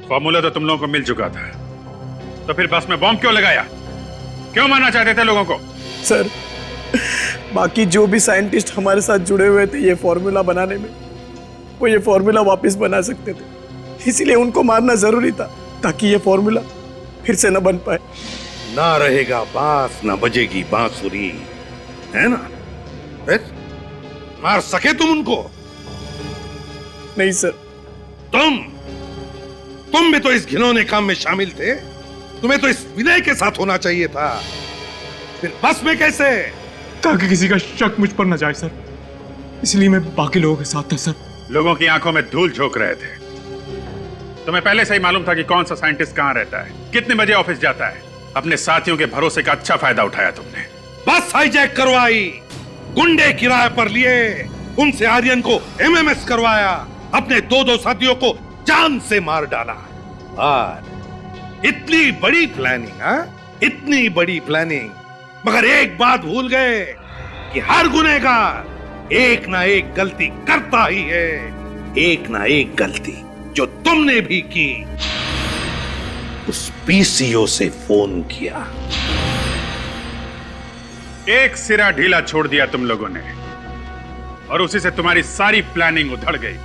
फॉर्मूला तो तुम लोगों को मिल चुका था, तो फिर बस में बॉम्ब क्यों लगाया? क्यों मारना चाहते थे लोगों को? सर, बाकी जो भी साइंटिस्ट हमारे साथ जुड़े हुए थे ये फॉर्मूला बनाने में, वो ये फॉर्मूला वापस बना सकते थे, इसीलिए उनको मारना जरूरी था ताकि ये फॉर्मूला फिर से न बन पाए। ना रहेगा बांस, ना बजेगी बांसुरी, है ना? मार सके तुम उनको? नहीं सर। तुम भी तो इस घिनौने काम में शामिल थे। तुम्हें तो इस विनय के साथ होना चाहिए था, फिर बस में कैसे? ताकि किसी का शक मुझ पर न जाए सर, इसलिए मैं बाकी लोगों के साथ था सर। लोगों की आंखों में धूल झोंक रहे थे। तुम्हें पहले से ही मालूम था कि कौन सा साइंटिस्ट कहां रहता है, कितने बजे ऑफिस जाता है। अपने साथियों के भरोसे का अच्छा फायदा उठाया तुमने। बस हाईजैक करवाई, गुंडे किराए पर लिए, उनसे आर्यन को एमएमएस करवाया, अपने दो साथियों को जान से मार डाला। और इतनी बड़ी प्लानिंग, इतनी बड़ी प्लानिंग, मगर एक बात भूल गए कि हर गुनहगार एक ना एक गलती करता ही है। एक ना एक गलती जो तुमने भी की। उस पीसीओ से फोन किया, एक सिरा ढीला छोड़ दिया तुम लोगों ने, और उसी से तुम्हारी सारी प्लानिंग उधड़ गई।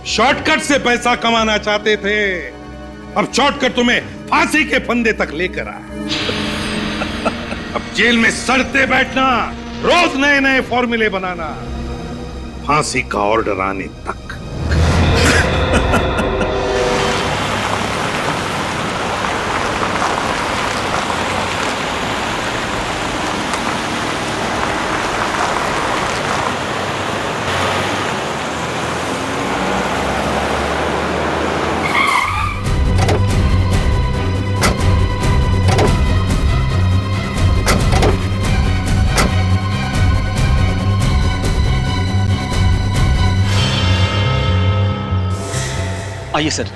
शॉर्टकट से पैसा कमाना चाहते थे, अब शॉर्टकट तुम्हें फांसी के फंदे तक लेकर आया। अब जेल में सड़ते बैठना, रोज नए नए फॉर्मूले बनाना, फांसी का ऑर्डर आने तक। आइए सर,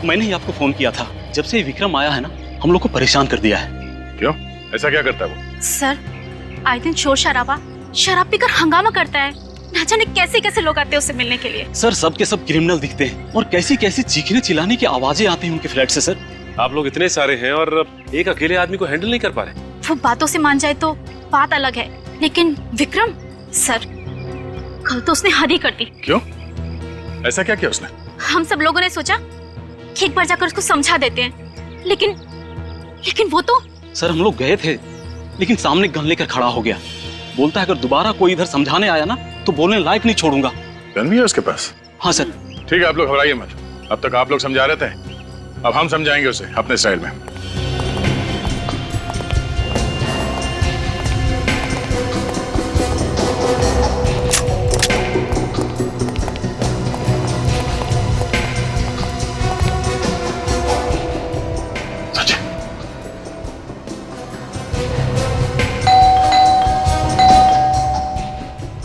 मैंने ही आपको फोन किया था। जब से विक्रम आया है ना, हम लोग को परेशान कर दिया है। क्यों? ऐसा क्या करता है वो? सर, आए दिन शोर शराबा, शराब पीकर हंगामा करता है। ना जाने कैसे कैसे लोग आते हैं उससे मिलने के लिए। सर, सब के सब क्रिमिनल दिखते हैं और कैसी कैसी चीखने चिल्लाने की आवाजें आती हैं उनके फ्लैट से। सर, आप लोग इतने सारे हैं और एक अकेले आदमी को हैंडल नहीं कर पा रहे। वो बातों से मान जाए तो बात अलग है, लेकिन विक्रम सर, कल तो उसने हद ही कर दी। क्यों? ऐसा क्या किया उसने? हम सब लोगों ने सोचा कि एक बार जाकर उसको समझा देते हैं, लेकिन वो तो। सर, हम लोग गए थे, लेकिन सामने गन लेकर खड़ा हो गया। बोलता है अगर दोबारा कोई इधर समझाने आया ना तो बोलने लायक नहीं छोड़ूंगा। गन भी है उसके पास? हाँ सर। ठीक है, आप लोग घबराइए मत। अब तक आप लोग समझा रहे थे, अब हम समझाएंगे उसे अपने स्टाइल में।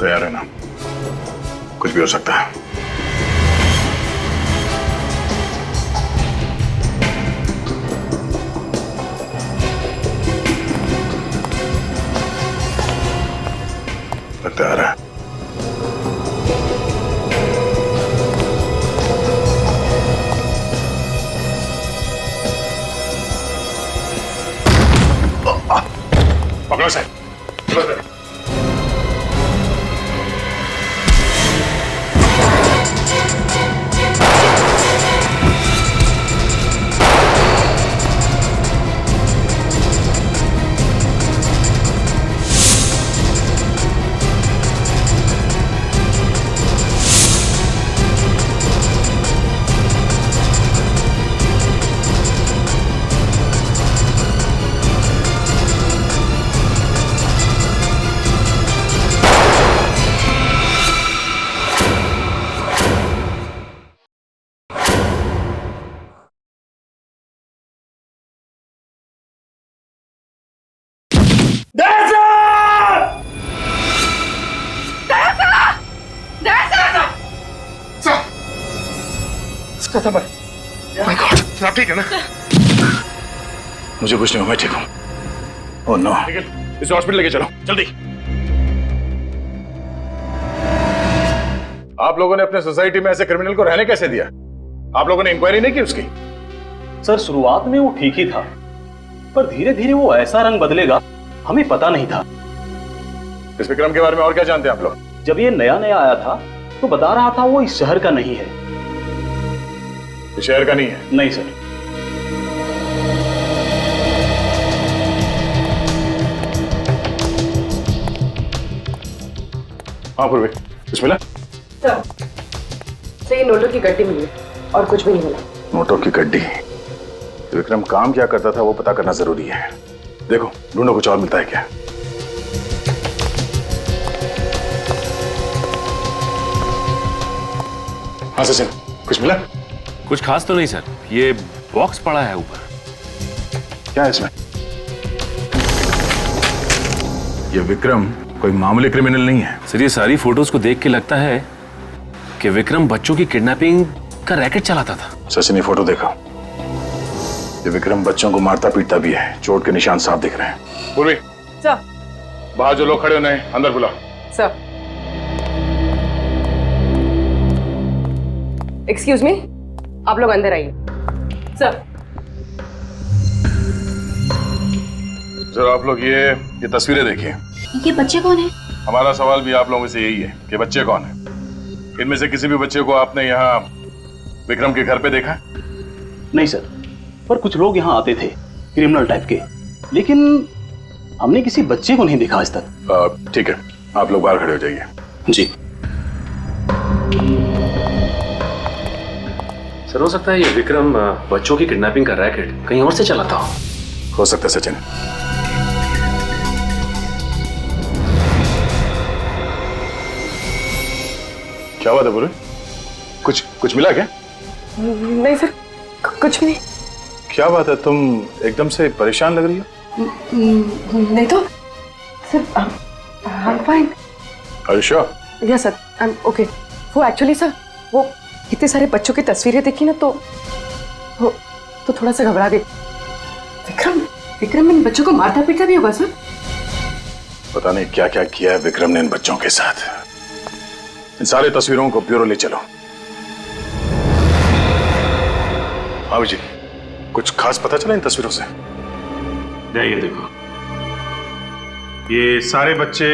तैयार है ना? कुछ भी हो सकता है। तैयार है। पकड़ो साहब, सब ठीक है ना? मुझे कुछ नहीं हुआ, मैं ठीक हूँ। Oh no. इसे हॉस्पिटल लेके चलो जल्दी। आप लोगों ने अपने सोसाइटी में ऐसे क्रिमिनल को रहने कैसे दिया? आप लोगों ने इंक्वायरी नहीं की उसकी? सर, शुरुआत में वो ठीक ही था, पर धीरे धीरे वो ऐसा रंग बदलेगा हमें पता नहीं था। इस विक्रम के बारे में और क्या जानते हैं आप लोग? जब ये नया नया आया था तो बता रहा था वो इस शहर का नहीं है। इस शहर का नहीं है? नहीं सर। हाँ पूर्वी, बिस्मिल्लाह। उससे ये नोटों की गड्डी मिली और कुछ भी नहीं मिला। नोटों की गड्डी? विक्रम काम क्या करता था वो पता करना जरूरी है। देखो ढूंढो कुछ और मिलता है क्या। हाँ सचिन, कुछ मिला? कुछ खास तो नहीं सर, ये बॉक्स पड़ा है ऊपर। क्या है इसमें? ये विक्रम कोई मामूली क्रिमिनल नहीं है सर। ये सारी फोटोज को देख के लगता है कि विक्रम बच्चों की किडनैपिंग का रैकेट चलाता था। सचिन ये फोटो देखो, ये विक्रम बच्चों को मारता पीटता भी है, चोट के निशान साफ दिख रहे हैं। पूर्वी, सर। बाहर जो लोग खड़े हो उन्हें अंदर बुलाओ। सर। एक्सक्यूज मी, आप लोग अंदर आइए। सर। जरा आप लोग ये तस्वीरें देखिए। ये बच्चे कौन है? हमारा सवाल भी आप लोगों से यही है कि बच्चे कौन है। इनमें से किसी भी बच्चे को आपने यहाँ विक्रम के घर पे देखा? नहीं सर, पर कुछ लोग यहाँ आते थे क्रिमिनल टाइप के, लेकिन हमने किसी बच्चे को नहीं देखा आज तक। ठीक है, आप लोग बाहर खड़े हो जाइए। जी सर, हो सकता है ये विक्रम बच्चों की किडनैपिंग का रैकेट कहीं और से चलाता हो सकता है सचिन। क्या बात है बोले? कुछ मिला क्या? नहीं सर, कुछ भी नहीं। क्या बात है, तुम एकदम से परेशान लग रही हो? नहीं तो sir, I am fine. Are you sure? Yes sir, I am okay. वो एक्चुअली सर, वो इतने सारे बच्चों की तस्वीरें देखी ना तो थोड़ा सा घबरा गई। विक्रम इन बच्चों को मारता पीटता भी होगा सर? पता नहीं क्या क्या किया है विक्रम ने इन बच्चों के साथ। इन सारी तस्वीरों को ब्यूरो ले चलो। हाँ जी, कुछ खास पता चला इन तस्वीरों से? जाइए देखो, ये सारे बच्चे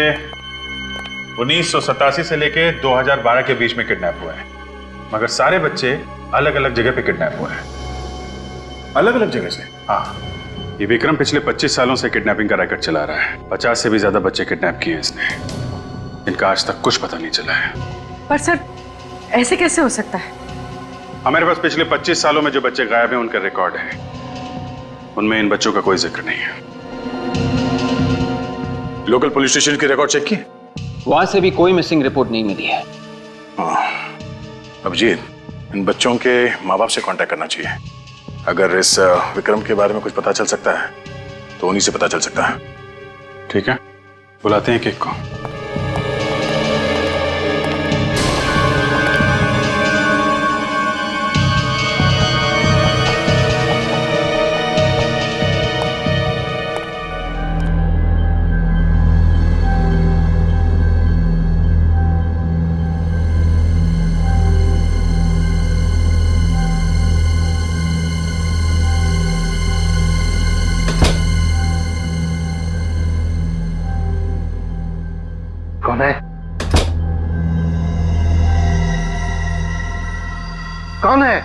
1987 से लेके 2012 के बीच में किडनैप हुए हैं, मगर सारे बच्चे अलग अलग जगह पे किडनैप हुए हैं। अलग अलग जगह से? हाँ, ये विक्रम पिछले 25 सालों से किडनैपिंग का रैकेट चला रहा है। 50 से भी ज्यादा बच्चे किडनैप किए इसने। इनका आज तक कुछ पता नहीं चला है। पर सर, ऐसे कैसे हो सकता है? हमारे पास पिछले 25 सालों में जो बच्चे गायब हैं उनका रिकॉर्ड है, उनमें इन बच्चों का कोई जिक्र नहीं है। लोकल पुलिस स्टेशन के रिकॉर्ड चेक किए? वहां से भी कोई मिसिंग रिपोर्ट नहीं मिली है। अभिजीत, इन बच्चों के माँ बाप से कांटेक्ट करना चाहिए। अगर इस विक्रम के बारे में कुछ पता चल सकता है तो उन्हीं से पता चल सकता है। ठीक है, बुलाते हैं केक को। कौन है? कौन है?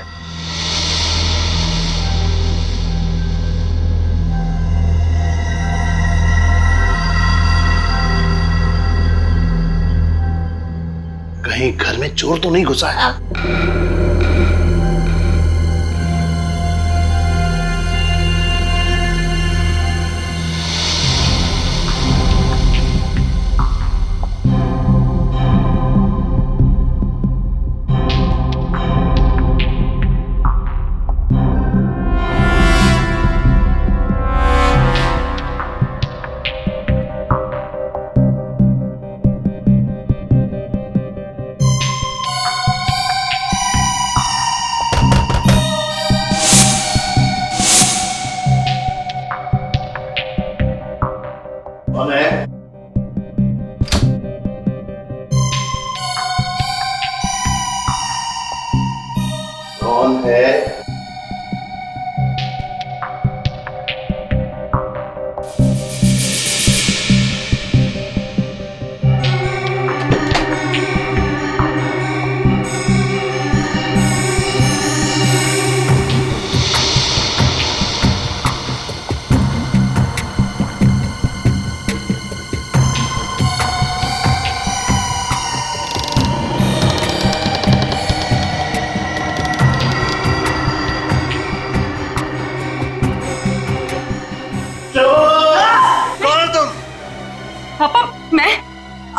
कहीं घर में चोर तो नहीं घुसा है? कौन है? कौन है?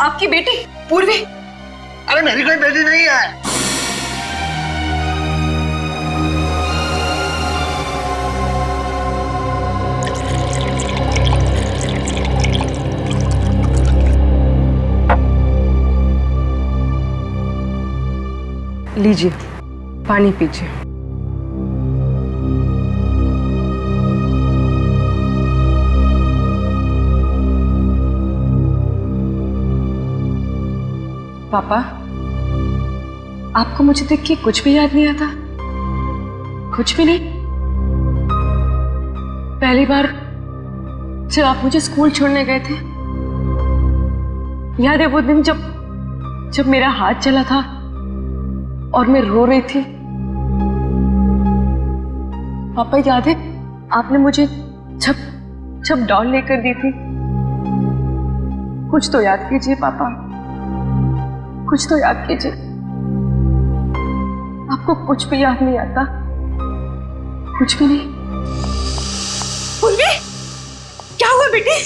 आपकी बेटी पूर्वी। अरे मेरी कोई बेटी नहीं है। लीजिए पानी पीजिए। पापा, आपको मुझे देख के कुछ भी याद नहीं आता? कुछ भी नहीं? पहली बार जब आप मुझे स्कूल छोड़ने गए थे, याद है वो दिन जब मेरा हाथ चला था और मैं रो रही थी? पापा याद है आपने मुझे जब डॉल लेकर दी थी? कुछ तो याद कीजिए पापा, कुछ तो याद कीजिए। आपको कुछ भी याद नहीं आता? कुछ भी नहीं? पूर्वी, क्या हुआ बेटी?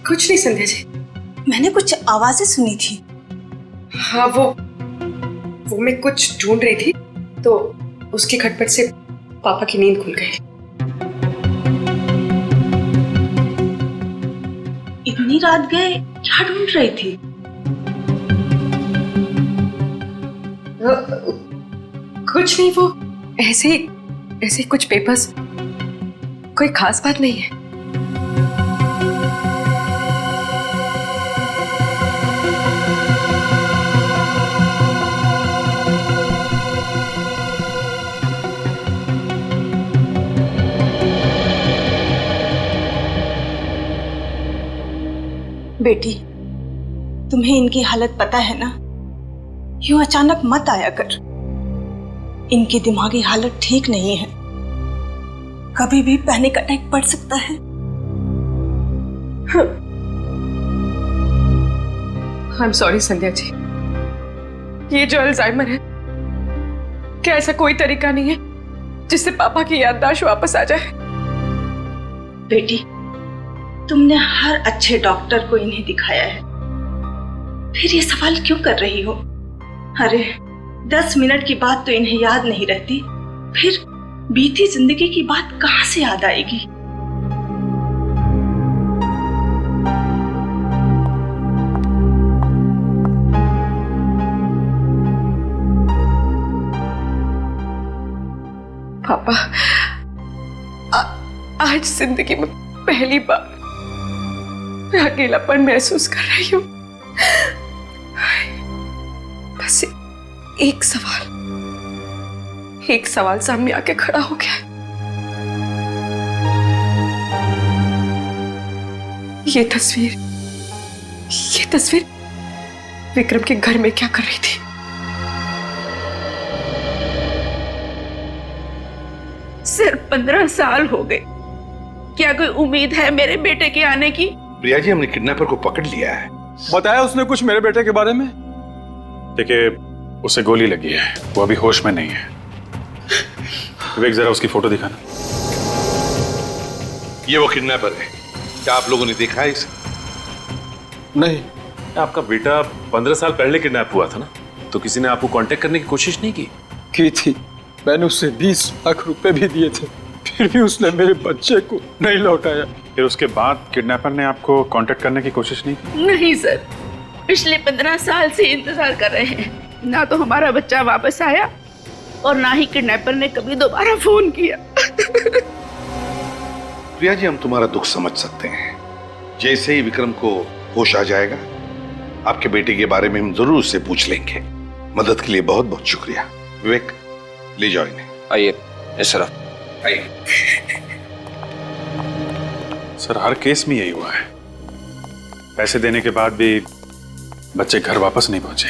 कुछ नहीं संध्या जी। मैंने कुछ आवाजें सुनी थी। हाँ, वो मैं कुछ ढूंढ रही थी तो उसके खटपट से पापा की नींद खुल गई। इतनी रात गए क्या ढूंढ रही थी? कुछ नहीं, वो ऐसे ही कुछ पेपर्स, कोई खास बात नहीं है। बेटी, तुम्हें इनकी हालत पता है ना? यूं अचानक मत आया कर। इनकी दिमागी हालत ठीक नहीं है, कभी भी पैनिक अटैक पड़ सकता है। I am sorry Sandhya ji, ये जो अल्जाइमर है, क्या ऐसा कोई तरीका नहीं है जिससे पापा की याददाश्त वापस आ जाए? बेटी, तुमने हर अच्छे डॉक्टर को इन्हें दिखाया है, फिर ये सवाल क्यों कर रही हो? अरे 10 मिनट की बात तो इन्हें याद नहीं रहती, फिर बीती जिंदगी की बात कहां से याद आएगी? पापा, आज जिंदगी में पहली बार मैं अकेलापन महसूस कर रही हूँ। बस एक सवाल सामने आके खड़ा हो गया। ये तस्वीर विक्रम के घर में क्या कर रही थी? सिर्फ 15 साल हो गए, क्या कोई उम्मीद है मेरे बेटे के आने की? प्रिया जी, हमने किडनैपर को पकड़ लिया है। बताया उसने कुछ मेरे बेटे के बारे में? देखिए, उसे गोली लगी है, वो अभी होश में नहीं है। विवेक, जरा उसकी फोटो दिखाना। ये वो किडनैपर है, क्या आप लोगों ने देखा है इसे? नहीं। आपका बेटा 15 साल पहले किडनैप हुआ था ना, तो किसी ने आपको कांटेक्ट करने की कोशिश नहीं की? की थी, मैंने उसे 20 लाख रुपए भी दिए थे, फिर भी उसने मेरे बच्चे को नहीं लौटाया। फिर उसके बाद किडनैपर ने आपको कांटेक्ट करने की कोशिश नहीं की? नहीं सर, पिछले 15 साल से इंतजार कर रहे हैं। ना तो हमारा बच्चा वापस आया और ना ही किडनैपर ने कभी दोबारा फोन किया। प्रिया जी, हम तुम्हारा दुख समझ सकते हैं। जैसे ही विक्रम को होश आ जाएगा, आपके बेटे के बारे में हम जरूर उससे पूछ लेंगे। मदद के लिए बहुत बहुत शुक्रिया। विवेक, ले जाओ इन्हें। आइए सर। आइए। सर, हर केस में यही हुआ है, पैसे देने के बाद भी बच्चे घर वापस नहीं पहुंचे।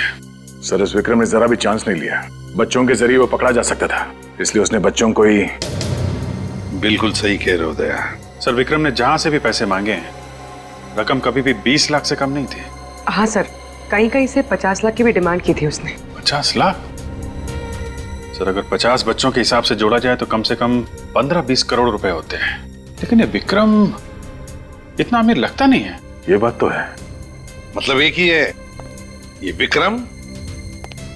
सर, इस विक्रम ने जरा भी चांस नहीं लिया। बच्चों के जरिए वो पकड़ा जा सकता था, इसलिए उसने बच्चों को ही। बिल्कुल सही कह रहे हो दया। सर, विक्रम ने जहां से भी पैसे मांगे हैं, रकम कभी भी 20 लाख से कम नहीं थी। हाँ सर, कहीं से 50 लाख की भी डिमांड की थी उसने। 50 लाख? सर, अगर 50 बच्चों के हिसाब से जोड़ा जाए तो कम से कम 15-20 करोड़ रुपए होते हैं। लेकिन ये विक्रम इतना अमीर लगता नहीं है। ये बात तो है, मतलब एक ही है, ये विक्रम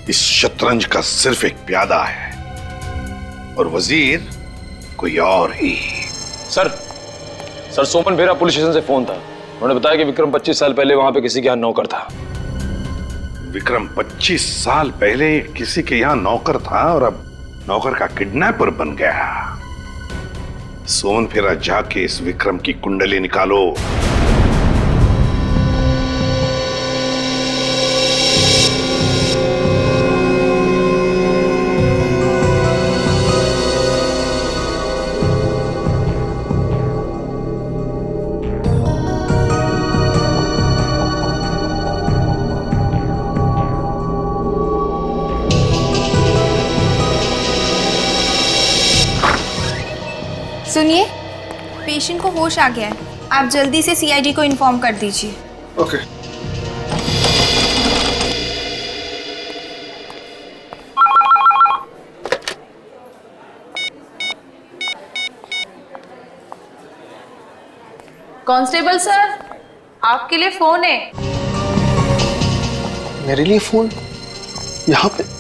इस शतरंज का सिर्फ एक प्यादा है और वजीर कोई और ही। सर सोमन बेरा पुलिस स्टेशन से फोन था। उन्होंने बताया कि विक्रम 25 साल पहले वहां पे किसी के यहाँ नौकर था। विक्रम 25 साल पहले किसी के यहाँ नौकर था और अब नौकर का किडनैपर बन गया। सोमन फेरा जाके इस विक्रम की कुंडली निकालो। सुनिए, पेशेंट को होश आ गया है, आप जल्दी से सीआईडी को इन्फॉर्म कर दीजिए। ओके। कांस्टेबल सर, आपके लिए फोन है। मेरे लिए फोन? यहाँ पे?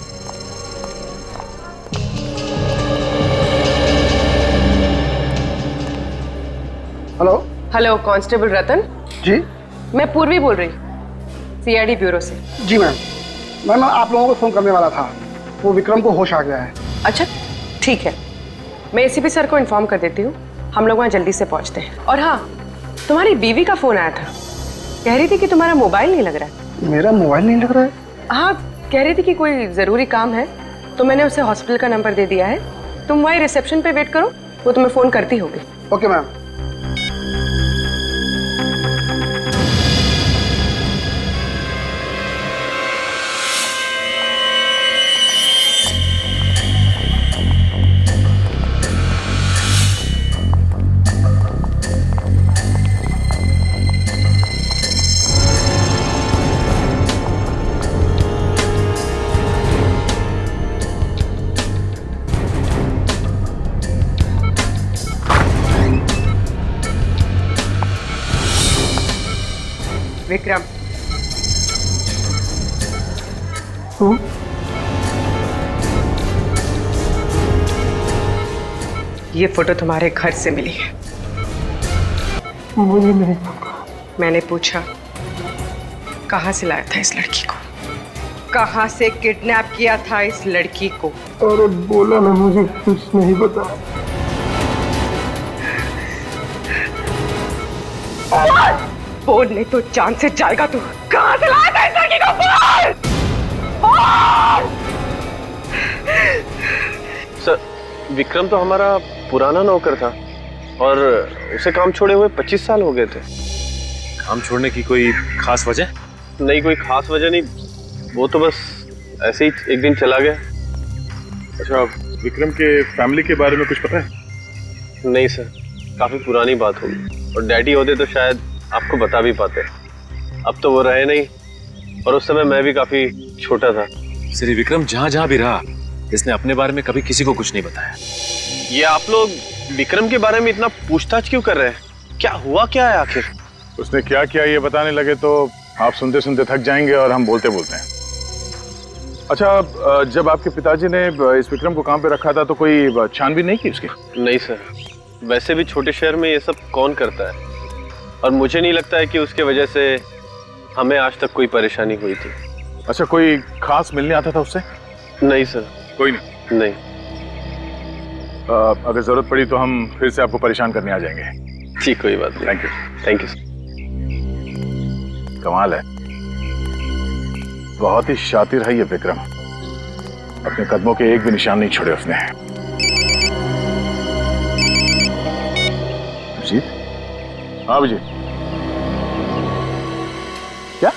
हेलो हेलो, कांस्टेबल रतन जी, मैं पूर्वी बोल रही, सीआईडी ब्यूरो से। जी मैम, मैं आप लोगों को फोन करने वाला था। वो विक्रम को होश आ गया है। अच्छा ठीक है, मैं एसीपी सर को इन्फॉर्म कर देती हूँ, हम लोग वहाँ जल्दी से पहुँचते हैं। और हाँ, तुम्हारी बीवी का फोन आया था, कह रही थी कि तुम्हारा मोबाइल नहीं लग रहा है। मेरा मोबाइल नहीं लग रहा है? हाँ, कह रही थी कि कोई जरूरी काम है, तो मैंने उसे हॉस्पिटल का नंबर दे दिया है। तुम वहीं रिसेप्शन पे वेट करो, वो तुम्हें फोन करती होगी। Okay ma'am. विक्रम, ये फोटो तुम्हारे घर से मिली है। मुझे नहीं। मैंने पूछा कहाँ से लाया था इस लड़की को, कहाँ से किडनैप किया था इस लड़की को? अरे बोला ना, मुझे कुछ नहीं पता। बोल नहीं तो जान से जाएगा तू। कहाँ से लाया था इस लड़की को? बोल! सर, विक्रम तो हमारा पुराना नौकर था और उसे काम छोड़े हुए 25 साल हो गए थे। काम छोड़ने की कोई खास वजह? नहीं, कोई खास वजह नहीं, वो तो बस ऐसे ही एक दिन चला गया। अच्छा, विक्रम के फैमिली के बारे में कुछ पता है? नहीं सर, काफी पुरानी बात होगी, और डैडी होते तो शायद आपको बता भी पाते। अब तो वो रहे नहीं, और उस समय मैं भी काफी छोटा था। श्री विक्रम जहाँ जहाँ भी रहा, इसने अपने बारे में कभी किसी को कुछ नहीं बताया। ये आप लोग विक्रम के बारे में इतना पूछताछ क्यों कर रहे हैं? क्या हुआ क्या है आखिर? उसने क्या किया ये बताने लगे तो आप सुनते सुनते थक जाएंगे और हम बोलते बोलते हैं। अच्छा, जब आपके पिताजी ने इस विक्रम को काम पे रखा था तो कोई छानबीन नहीं की उसकी? नहीं सर, वैसे भी छोटे शहर में ये सब कौन करता है, और मुझे नहीं लगता है कि उसके वजह से हमें आज तक कोई परेशानी हुई थी। अच्छा, कोई खास मिलने आता था उससे? नहीं सर। कोई नहीं? नहीं। अगर जरूरत पड़ी तो हम फिर से आपको परेशान करने आ जाएंगे। ठीक, कोई बात नहीं। Thank you. Thank you sir. कमाल है, बहुत ही शातिर है ये विक्रम। अपने कदमों के एक भी निशान नहीं छोड़े उसने। अभिजीत? हाँ अभिजीत, क्या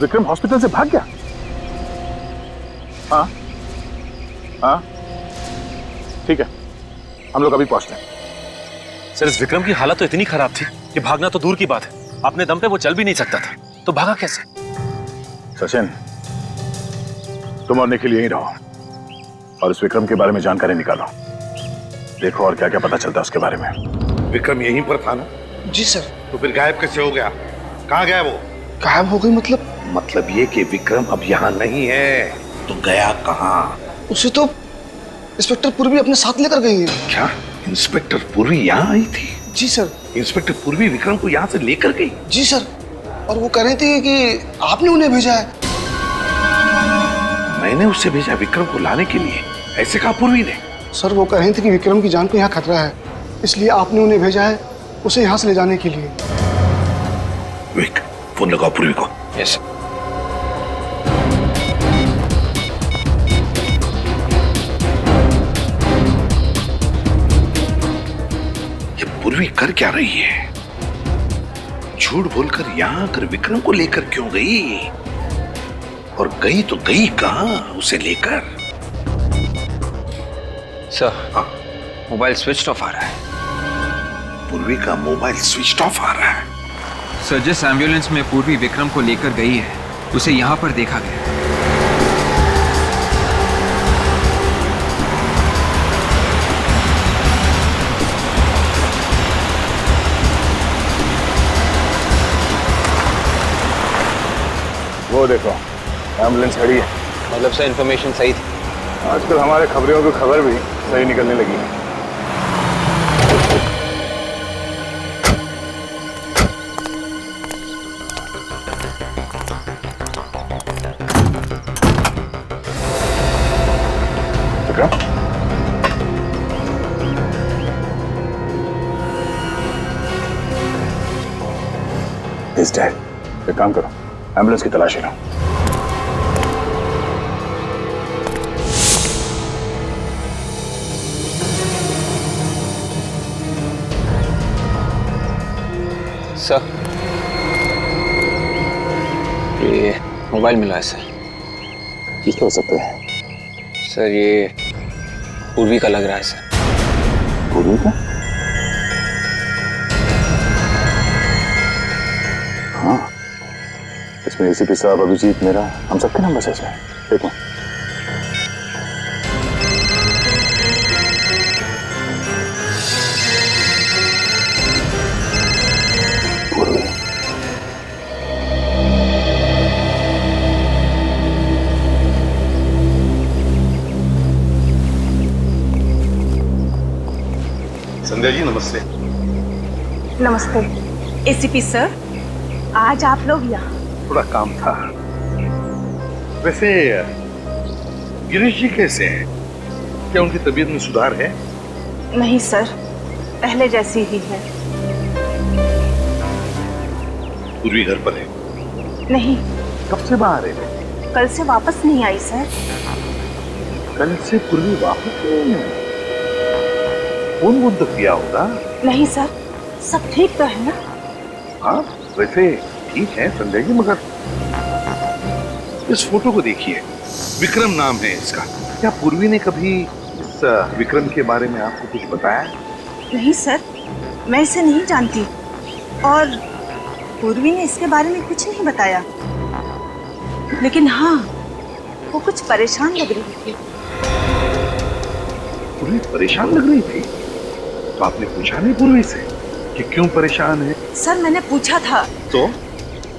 विक्रम हॉस्पिटल से भाग गया? हाँ हाँ, ठीक है, हम लोग अभी पहुंचते हैं। सर, इस विक्रम की हालत तो इतनी खराब थी कि भागना तो दूर की बात है, अपने दम पे वो चल भी नहीं सकता था, तो भागा कैसे? सचिन, तुम और निखिल यहीं रहो और इस विक्रम के बारे में जानकारी निकालो। देखो और क्या क्या पता चलता है उसके बारे में। विक्रम यहीं पर था ना? जी सर। तो फिर गायब कैसे हो गया? कहाँ गया वो? गायब हो गई मतलब ये कि विक्रम अब यहाँ नहीं है, तो गया कहाँ? उसे तो इंस्पेक्टर पूर्वी अपने साथ लेकर गई है। क्या इंस्पेक्टर पूर्वी यहाँ आई थी? जी सर। इंस्पेक्टर पूर्वी विक्रम को यहाँ से लेकर गई? जी सर, और वो कह रही थी कि आपने उन्हें भेजा है। मैंने उससे भेजा विक्रम को लाने के लिए, ऐसे कहा पूर्वी ने? सर वो कह रही थी कि विक्रम की जान को यहाँ खतरा है, इसलिए आपने उन्हें भेजा है उसे यहाँ से ले जाने के लिए। विक, फोन लगाओ पूर्वी को। यस। ये पूर्वी कर क्या रही है? झूठ बोलकर यहाँ आकर विक्रम को लेकर क्यों गई? और गई तो गई कहाँ उसे लेकर? सर, मोबाइल स्विच ऑफ आ रहा है। पूर्वी का मोबाइल स्विच ऑफ आ रहा है? सर, जिस एम्बुलेंस में पूर्वी विक्रम को लेकर गई है उसे यहाँ पर देखा गया। वो देखो, एम्बुलेंस खड़ी है। मतलब सर इन्फॉर्मेशन सही थी? आजकल हमारे खबरियों की खबर भी सही निकलने लगी है। इस डैड, एक काम करो, एम्बुलेंस की तलाशी लो। सर, ये मोबाइल मिला है सर। किसका हो सकता है? सर ये पूर्वी का लग रहा है सर। पूर्वी का? हाँ, इसमें एसीपी साहब, अभिजीत, मेरा, हम सबके नंबर है इसमें। देखो संध्या जी, नमस्ते। नमस्ते एसीपी सर, आज आप लोग यहाँ? थोड़ा काम था। वैसे गिरीश जी कैसे हैं? क्या उनकी तबीयत में सुधार है? नहीं सर, पहले जैसी ही है। पूर्वी घर पर है? नहीं। कब से बाहर है? कल से वापस नहीं आई सर। कल से पूर्वी वापस नहीं आई? फोन वोन तो किया होगा? नहीं सर, सब ठीक तो है ना? हाँ वैसे ठीक है संजय जी, मगर इस फोटो को देखिए, विक्रम नाम है इसका। क्या पूर्वी ने कभी इस विक्रम के बारे में आपको कुछ बताया? नहीं सर, मैं इसे नहीं जानती और पूर्वी ने इसके बारे में कुछ नहीं बताया। लेकिन हाँ, वो कुछ परेशान लग रही थी। पूर्वी परेशान लग रही थी? तो आपने पूछा नहीं पूर्वी से कि क्यों परेशान है? सर मैंने पूछा था तो?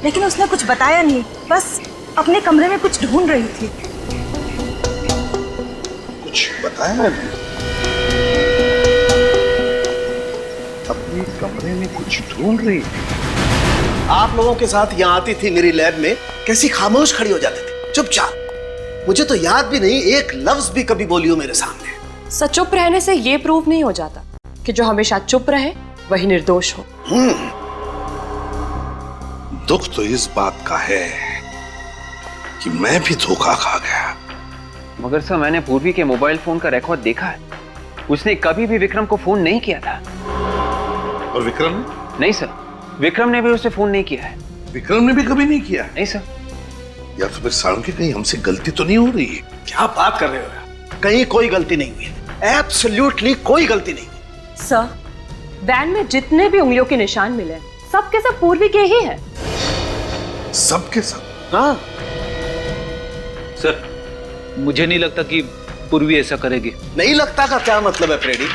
लेकिन उसने कुछ बताया नहीं, बस अपने कमरे में कुछ ढूंढ रही थी। कुछ बताया नहीं? अपने कमरे में कुछ ढूंढ रही थी? आप लोगों के साथ यहाँ आती थी मेरी लैब में, कैसी खामोश खड़ी हो जाती थी, चुपचाप। मुझे तो याद भी नहीं एक लफ्ज भी कभी बोली हो मेरे सामने। सच चुप रहने से ये प्रूव नहीं हो जाता कि जो हमेशा चुप रहे वही निर्दोष हो। दुख तो इस बात का है कि मैं भी धोखा खा गया। मगर सर, मैंने पूर्वी के मोबाइल फोन का रिकॉर्ड देखा है। उसने कभी भी विक्रम को फोन नहीं किया था। और विक्रम ने? नहीं सर, विक्रम ने भी उसे फोन नहीं किया है। विक्रम ने भी कभी नहीं किया? नहीं सर। या तो फिर साळुंखे, कहीं हमसे गलती तो नहीं हो रही है? क्या बात कर रहे हो? कहीं कोई गलती नहीं हुई है, एब्सोल्युटली कोई गलती नहीं। सर, वैन में जितने भी उंगलियों के निशान मिले सब के सब पूर्वी के ही है। सब के सब? हाँ सर, मुझे नहीं लगता कि पूर्वी ऐसा करेगी। नहीं लगता का क्या मतलब है फ्रेडी?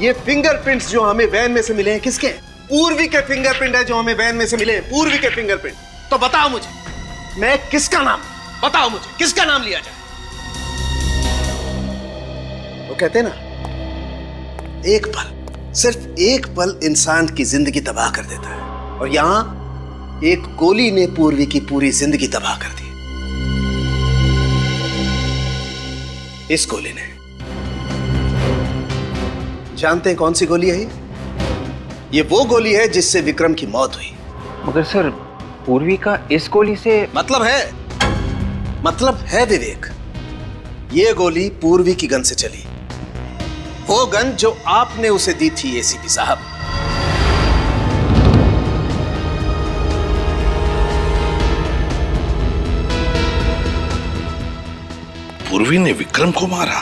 ये फिंगरप्रिंट्स जो हमें वैन में से मिले हैं किसके हैं? पूर्वी के फिंगरप्रिंट है जो हमें वैन में से मिले, पूर्वी के फिंगरप्रिंट। तो बताओ मुझे, मैं किसका नाम, बताओ मुझे किसका नाम लिया जाए? वो कहते ना, एक पल, सिर्फ एक पल इंसान की जिंदगी तबाह कर देता है, और यहां एक गोली ने पूर्वी की पूरी जिंदगी तबाह कर दी। इस गोली ने, जानते हैं कौन सी गोली है ये वो गोली है जिससे विक्रम की मौत हुई। मगर सर, पूर्वी का इस गोली से मतलब है विवेक, ये गोली पूर्वी की गन से चली, वो गन जो आपने उसे दी थी एसीपी साहब। पूर्वी ने विक्रम को मारा?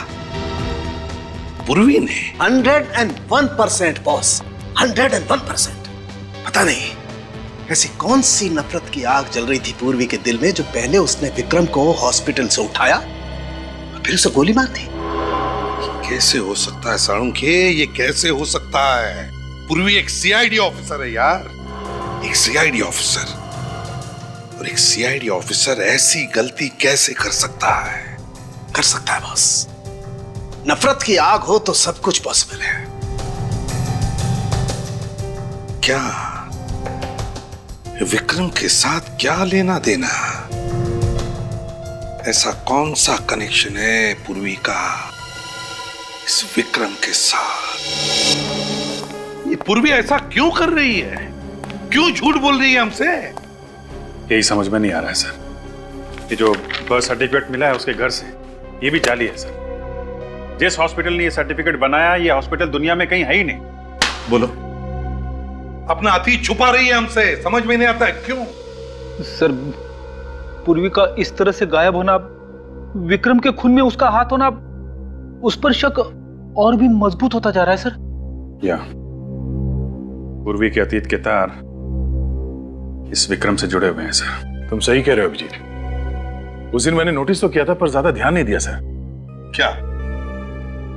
पूर्वी ने? 101% बॉस, 101%। पता नहीं ऐसी कौन सी नफरत की आग जल रही थी पूर्वी के दिल में जो पहले उसने विक्रम को हॉस्पिटल से उठाया और फिर उसे गोली मार दी। कैसे हो सकता है साळुंखे, ये कैसे हो सकता है? पूर्वी एक सीआईडी ऑफिसर है यार, एक सीआईडी ऑफिसर, और एक सीआईडी ऑफिसर ऐसी गलती कैसे कर सकता है? कर सकता है बॉस, नफरत की आग हो तो सब कुछ पॉसिबल है। क्या विक्रम के साथ क्या लेना देना? ऐसा कौन सा कनेक्शन है पूर्वी का इस विक्रम के साथ? ये पूर्वी ऐसा क्यों कर रही है, क्यों झूठ बोल रही है हमसे? यही समझ में नहीं आ रहा है सर। ये जो बर्थ सर्टिफिकेट मिला है उसके घर से, ये भी जाली है सर। जिस हॉस्पिटल ने ये सर्टिफिकेट बनाया, ये हॉस्पिटल दुनिया में कहीं है ही नहीं। बोलो, अपना अतीत छुपा रही है हमसे, समझ में नहीं आता है क्यों? सर, पूर्वी का इस तरह से गायब होना, विक्रम के खून में उसका हाथ होना, उस पर शक और भी मजबूत होता जा रहा है सर। या पूर्वी के अतीत के तार इस विक्रम से जुड़े हुए हैं सर। तुम सही कह रहे हो अभिजीत, उस दिन मैंने नोटिस तो किया था पर ज्यादा ध्यान नहीं दिया सर। क्या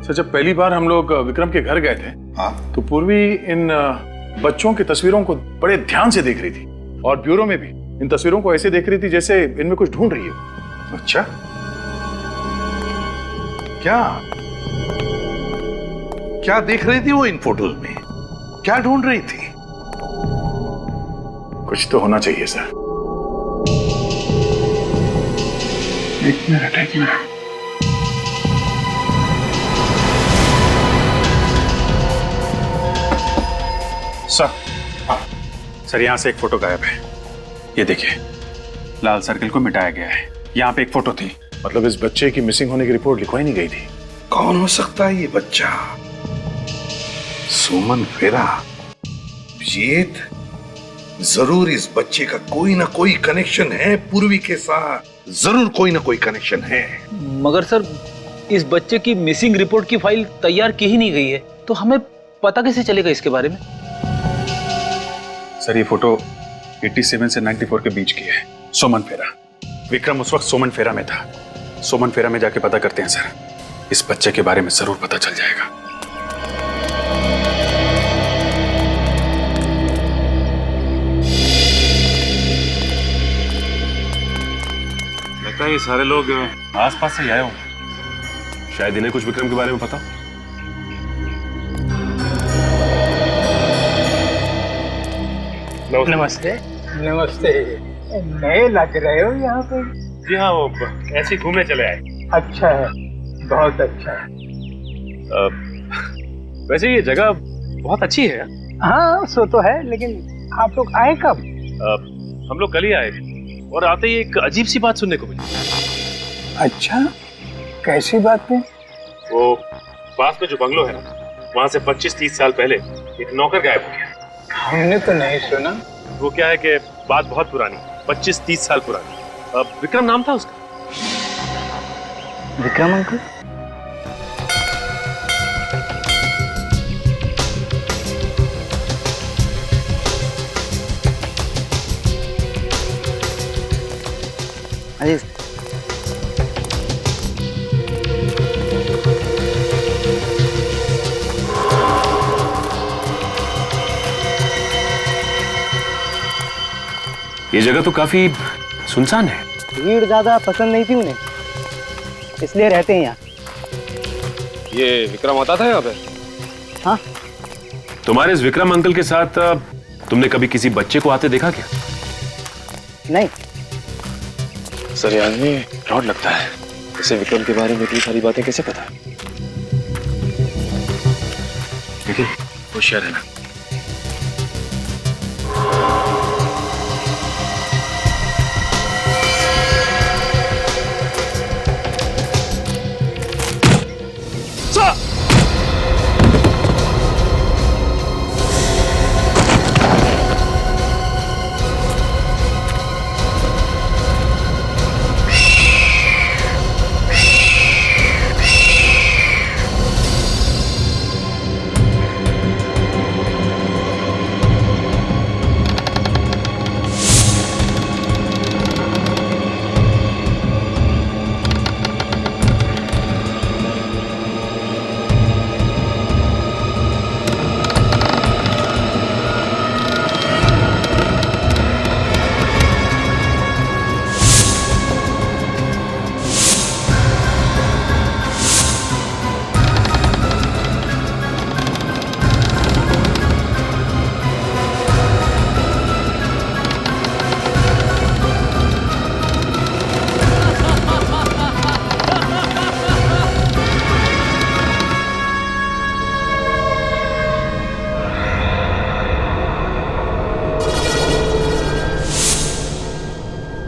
सर, जब पहली बार हम लोग विक्रम के घर गए थे, हाँ, तो पूर्वी इन बच्चों की तस्वीरों को बड़े ध्यान से देख रही थी, और ब्यूरो में भी इन तस्वीरों को ऐसे देख रही थी जैसे इनमें कुछ ढूंढ रही हो। अच्छा, क्या क्या देख रही थी वो इन फोटोज में? क्या ढूंढ रही थी? कुछ तो होना चाहिए सर। एक मिनट। सर, यहाँ से एक फोटो गायब है। ये देखिए, लाल सर्कल को मिटाया गया है। यहाँ पे एक फोटो थी। मतलब इस बच्चे की मिसिंग होने की रिपोर्ट लिखवाई नहीं गई थी? कौन हो सकता है ये बच्चा? सुमन फेरा? जीत, जरूर इस बच्चे का कोई ना कोई कनेक्शन है पूर्वी के साथ, जरूर कोई ना कोई कनेक्शन है। मगर सर, इस बच्चे की मिसिंग रिपोर्ट की फाइल तैयार की ही नहीं गई है, तो हमें पता कैसे चलेगा इसके बारे में? सर, ये फोटो 87 से 94 के बीच की है। सोमन फेरा, विक्रम उस वक्त सोमन फेरा में था। सोमन फेरा में जाके पता करते हैं सर, इस बच्चे के बारे में जरूर पता चल जाएगा। लगता है ये सारे लोग आसपास से आए होंगे, शायद इन्हें कुछ विक्रम के बारे में पता। नमस्ते। नमस्ते। नए लग रहे हो यहाँ पे? जी हाँ, वो ऐसे ही घूमने चले आए। अच्छा है, बहुत अच्छा है। वैसे ये जगह बहुत अच्छी है। हाँ, सो तो है, लेकिन आप लोग आए कब? हम लोग कल ही आए और आते ही एक अजीब सी बात सुनने को मिली। अच्छा, कैसी बात है? वो पास में जो बंगलो है ना, वहाँ से 25-30 साल पहले एक नौकर गायब हो गया। हमने तो नहीं सुना। वो क्या है कि बात बहुत पुरानी, 25-30 साल पुरानी। विक्रम नाम था उसका। विक्रम अंकल? अरे ये जगह तो काफी सुनसान है। भीड़ ज्यादा पसंद नहीं थी उन्हें, इसलिए रहते हैं यहाँ। ये विक्रम आता था यहाँ पे? हाँ। तुम्हारे इस विक्रम अंकल के साथ तुमने कभी किसी बच्चे को आते देखा क्या? नहीं सर, ये आदमी फ्रॉड लगता है। इसे विक्रम के बारे में इतनी सारी बातें कैसे पता है? देखिए, होशियार है ना।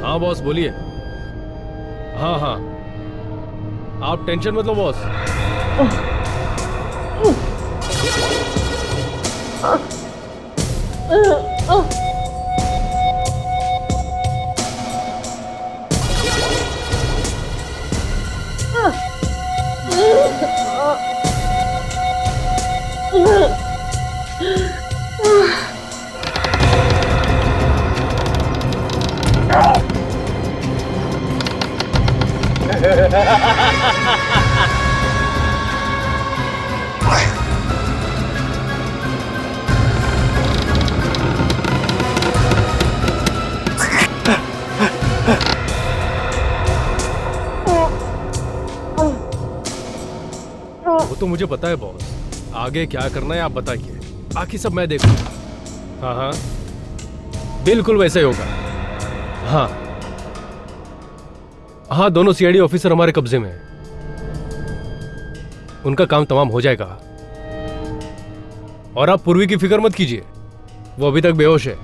हाँ बॉस बोलिए। हाँ हाँ, आप टेंशन मत लो बॉस। वो तो मुझे पता है बॉस, आगे क्या करना है आप बताइए, बाकी सब मैं देखूंगा। हाँ हाँ बिल्कुल वैसे ही होगा। हाँ हाँ, दोनों सीआईडी ऑफिसर हमारे कब्जे में हैं। उनका काम तमाम हो जाएगा। और आप पूर्वी की फिक्र मत कीजिए, वो अभी तक बेहोश है।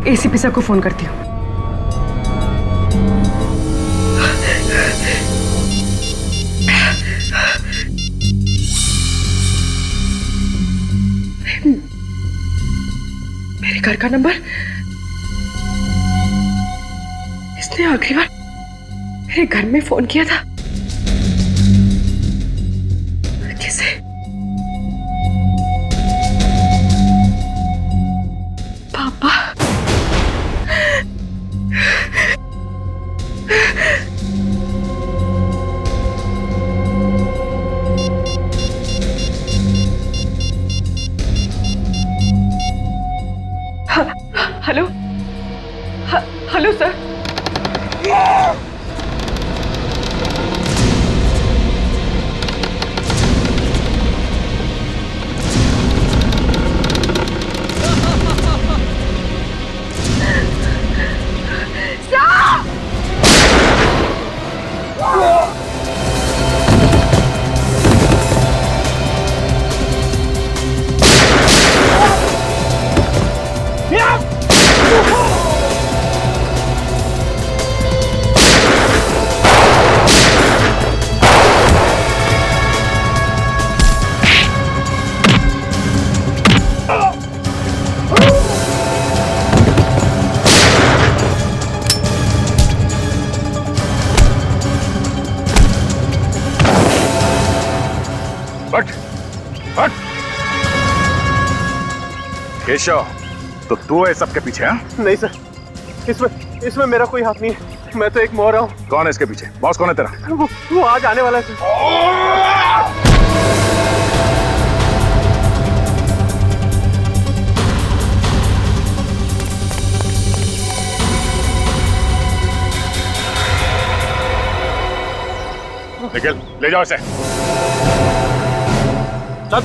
एसीपी सर को फोन करती हूँ। मेरे घर का नंबर, इसने आखिरी बार मेरे घर में फोन किया था। किसे? पापा। Hello hello sir. केशव, तो तू है सबके पीछे? हाँ, नहीं सर, इसमें मेरा कोई हाथ नहीं है। मैं तो एक मोहरा हूँ। कौन है इसके पीछे? बॉस कौन है तेरा? वो आज आने वाला है सर। निखिल, ले जाओ इसे। चल।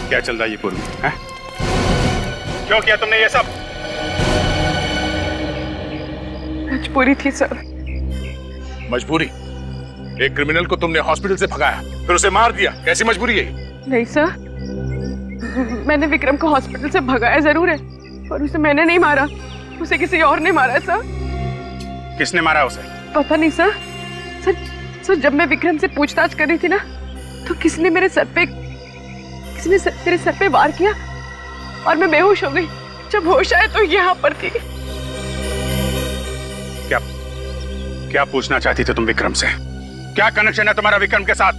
क्या चल रहा है ये पूर्वी? हैं? क्यों किया तुमने ये सब? मजबूरी थी सर। मजबूरी? एक क्रिमिनल को तुमने हॉस्पिटल से भगाया, फिर उसे मार दिया। कैसी मजबूरी है? नहीं सर, मैंने विक्रम को हॉस्पिटल से भगाया जरूर है, पर उसे मैंने नहीं मारा, उसे किसी और ने मारा सर। किसने मारा उसे? पता नहीं सर। सर जब मैं विक्रम से पूछताछ कर रही थी ना, तो किसने मेरे सर पे वार किया और मैं बेहोश हो गई। जब होश आया तो यहाँ पर थी। क्या पूछना चाहती थी तुम विक्रम से? क्या कनेक्शन है तुम्हारा विक्रम के साथ?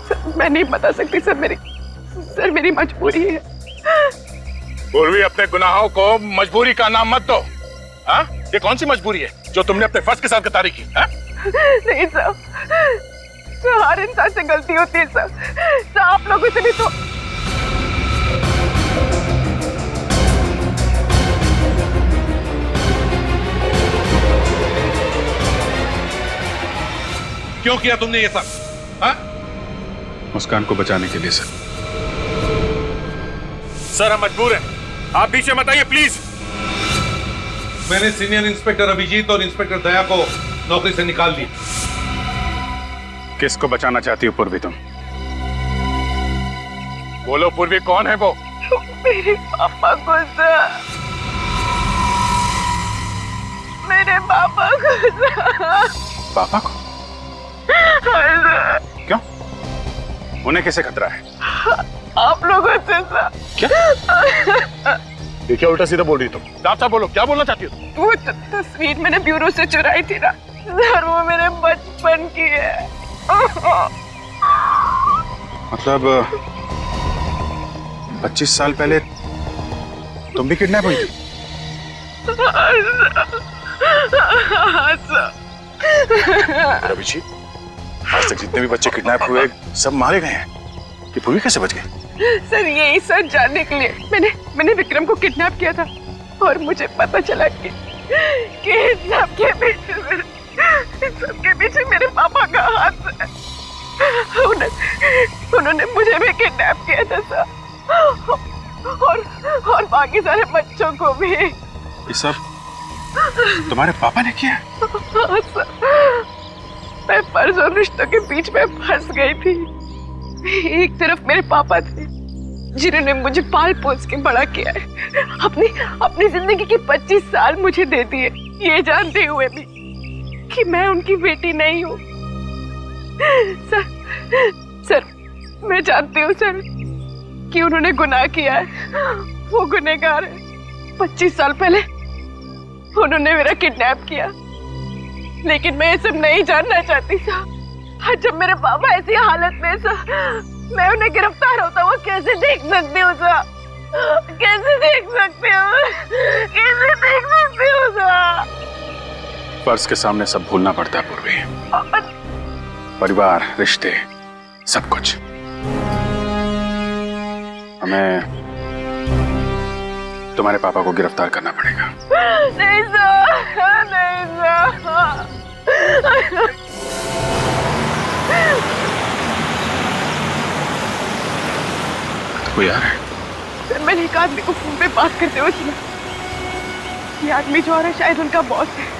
सर, मैं नहीं बता सकती सर, मेरी मजबूरी है। पूर्वी, अपने गुनाहों को मजबूरी का नाम मत दो। हाँ, ये कौन सी मजबूरी है जो तुमने अपने फर्ज के साथ कतारी की? हाँ? नहीं सर, हर इंसान से गलती होती है सर। आप लोगों से भी तो। क्यों किया तुमने ये सब? हाँ? मुस्कान को बचाने के लिए सर। सर, हम मजबूर हैं, आप पीछे मत आइए प्लीज। मैंने सीनियर इंस्पेक्टर अभिजीत और इंस्पेक्टर दया को नौकरी से निकाल दिया। किसको बचाना चाहती हो पूर्वी तुम? बोलो पूर्वी, कौन है वो? मेरे पापा को सर, मेरे पापा को सर। पापा को? क्यों? उन्हें कैसे खतरा है? आप लोगों से सर। क्या? ये क्या उल्टा सीधा बोल रही तुम? साफ बोलो, क्या बोलना चाहती हो? वो तस्वीर मैंने ब्यूरो से चुराई थी ना सर, वो मेरे बचपन की है। मतलब 25 साल पहले तुम भी किडनैप हुई थी? अभिजीत, आज तक जितने भी बच्चे किडनैप हुए सब मारे गए हैं। ये पूर्वी कैसे बच गई? सर यही सच जानने के लिए मैंने विक्रम को किडनैप किया था, और मुझे पता चला कि सबके पीछे मेरे पापा का हाथ है। उन्होंने मुझे भी किडनैप किया था सर, और बाकी सारे बच्चों को भी। ये सब तुम्हारे पापा ने किया? हाँ सर, मैं फर्ज और रिश्तों के बीच में फंस गई थी। एक तरफ मेरे पापा थे जिन्होंने मुझे पाल पोस के बड़ा किया है, अपनी जिंदगी के 25 साल मुझे दे दिए, ये जानते हुए भी कि मैं उनकी बेटी नहीं हूँ। सर मैं जानती हूँ सर कि उन्होंने गुनाह किया है, वो गुनहगार है। 25 साल पहले उन्होंने मेरा किडनैप किया, लेकिन मैं ये सब नहीं जानना चाहती सर। जब मेरे पापा ऐसी हालत में सर, मैं उन्हें गिरफ्तार होता हुआ कैसे देख सकती हूँ सर? कैसे देख सकती हूँ? कैसे देख सकती हूँ सर? फर्ज के सामने सब भूलना पड़ता है पूर्वी। परिवार, रिश्ते, सब कुछ। हमें तुम्हारे पापा को गिरफ्तार करना पड़ेगा। नहीं सर, नहीं सर। तो कोई आ रहा है? सर मैंने एक आदमी को फोन पे बात करते हुए सुना। ये आदमी जो आ रहा है शायद उनका बॉस है।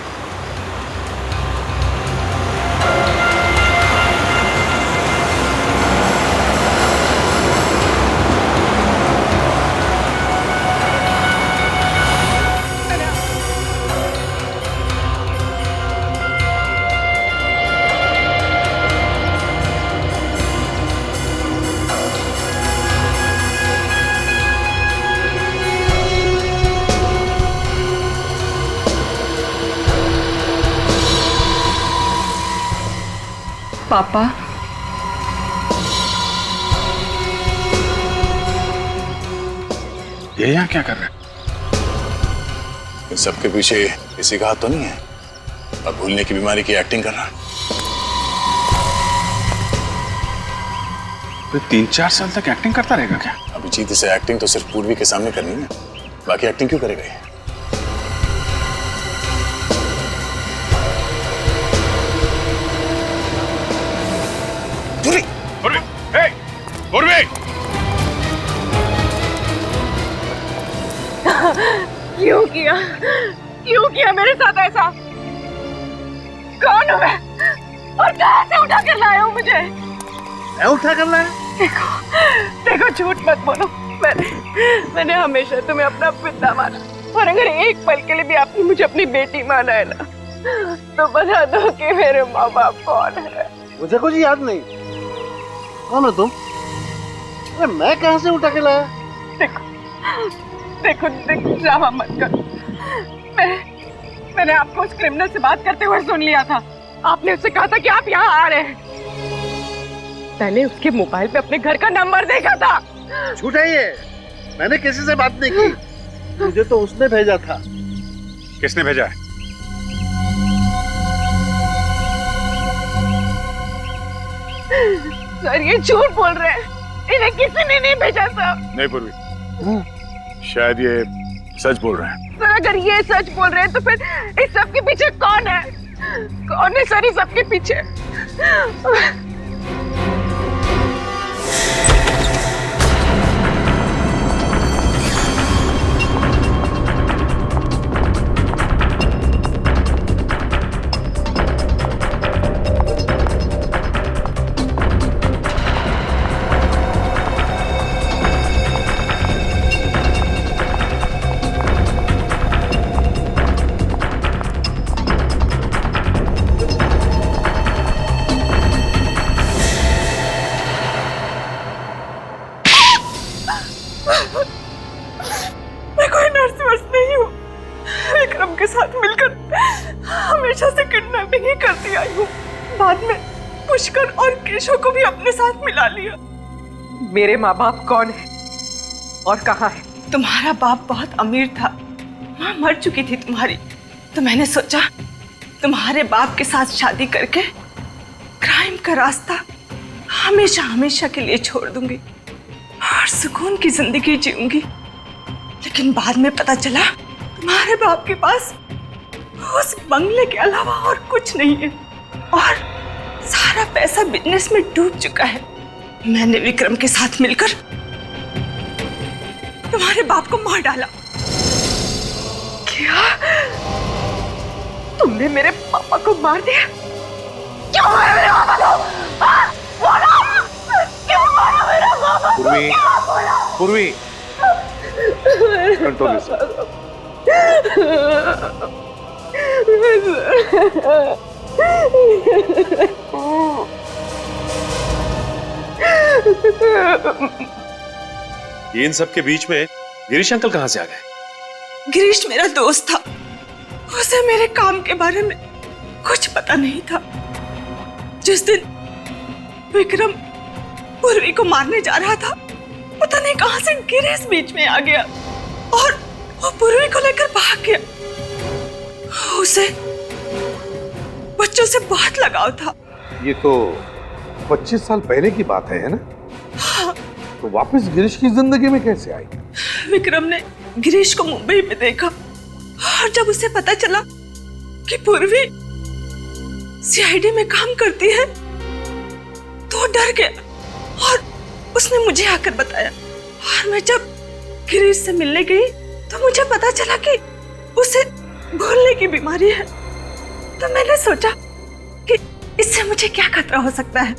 पापा, ये यहाँ क्या कर रहे हैं? इन सबके पीछे किसी का हाथ तो नहीं है? अब भूलने की बीमारी की एक्टिंग कर रहा है। 3-4 साल तक एक्टिंग करता रहेगा क्या? अभिजीत, इसे एक्टिंग तो सिर्फ पूर्वी के सामने करनी है, बाकी एक्टिंग क्यों करेगा ये? क्यों किया मेरे साथ ऐसा? कौन हूँ मैं और कहाँ से उठा कर लाए हो मुझे? मैं उठा कर लाया? देखो झूठ मत बोलो, मैंने हमेशा तुम्हें अपना पिता माना, और अगर एक पल के लिए भी आपने मुझे अपनी बेटी माना है ना, तो बता दो कि मेरे माँ बाप कौन है। मुझे कुछ याद नहीं। कौन हो तुम? अरे मैं कहाँ से उठा के लाया? देखो ड्रामा मत करो। मैंने आपको उस क्रिमिनल से बात करते हुए सुन लिया था। आपने उससे कहा था कि आप यहाँ आ रहे हैं। मैंने उसके मोबाइल पे अपने घर का नंबर देखा था। झूठ है ये, मैंने किसी से बात नहीं की। मुझे तो उसने भेजा था। किसने भेजा है? सर ये झूठ बोल रहे हैं, इन्हें किसी ने नहीं भेजा था। नहीं पूर्वी, शायद ये सच बोल रहे हैं। सर अगर ये सच बोल रहे हैं तो फिर इस सब के पीछे कौन है? कौन है सर इस सब के पीछे? मैं कोई नर्स वर्स नहीं हूँ। विक्रम के साथ मिलकर हमेशा से किडनैपिंग ही करती आई हूँ। बाद में पुष्कर और केशव को भी अपने साथ मिला लिया। मेरे माँ बाप कौन है और कहाँ है? तुम्हारा बाप बहुत अमीर था, माँ मर चुकी थी तुम्हारी, तो मैंने सोचा तुम्हारे बाप के साथ शादी करके क्राइम का रास्ता हमेशा हमेशा के लिए छोड़ दूंगी और सुकून की जिंदगी जीऊंगी। लेकिन बाद में पता चला तुम्हारे बाप के पास उस बंगले के अलावा और कुछ नहीं है और सारा पैसा बिजनेस में डूब चुका है। मैंने विक्रम के साथ मिलकर तुम्हारे बाप को मार डाला। क्या तुमने मेरे पापा को मार दिया? क्यों मारा मेरे पापा को? बोलो, क्यों मारा मेरे पापा को? पूर्वी, कंट्रोल ये इन सब के बीच में गिरीश अंकल कहाँ से आ गए? गिरीश मेरा दोस्त था, उसे मेरे काम के बारे में कुछ पता नहीं था। जिस दिन विक्रम पूर्वी को मारने जा रहा था, पता नहीं कहां से गिरीश बीच में आ गया और वो पूर्वी को लेकर भाग गया। उसे बच्चों से बहुत लगाव था। ये तो 25 साल पहले की बात है ना? हाँ। तो वापस गिरीश की जिंदगी में कैसे आई? विक्रम ने गिरीश को मुंबई में देखा और जब उसे पता चला कि पूर्वी सीआईडी में काम करती है तो डर गया और उसने मुझे आकर बताया। और मैं जब गिरीश से मिलने गई तो मुझे पता चला कि उसे भूलने की बीमारी है। तो मैंने सोचा कि इससे मुझे क्या खतरा हो सकता है,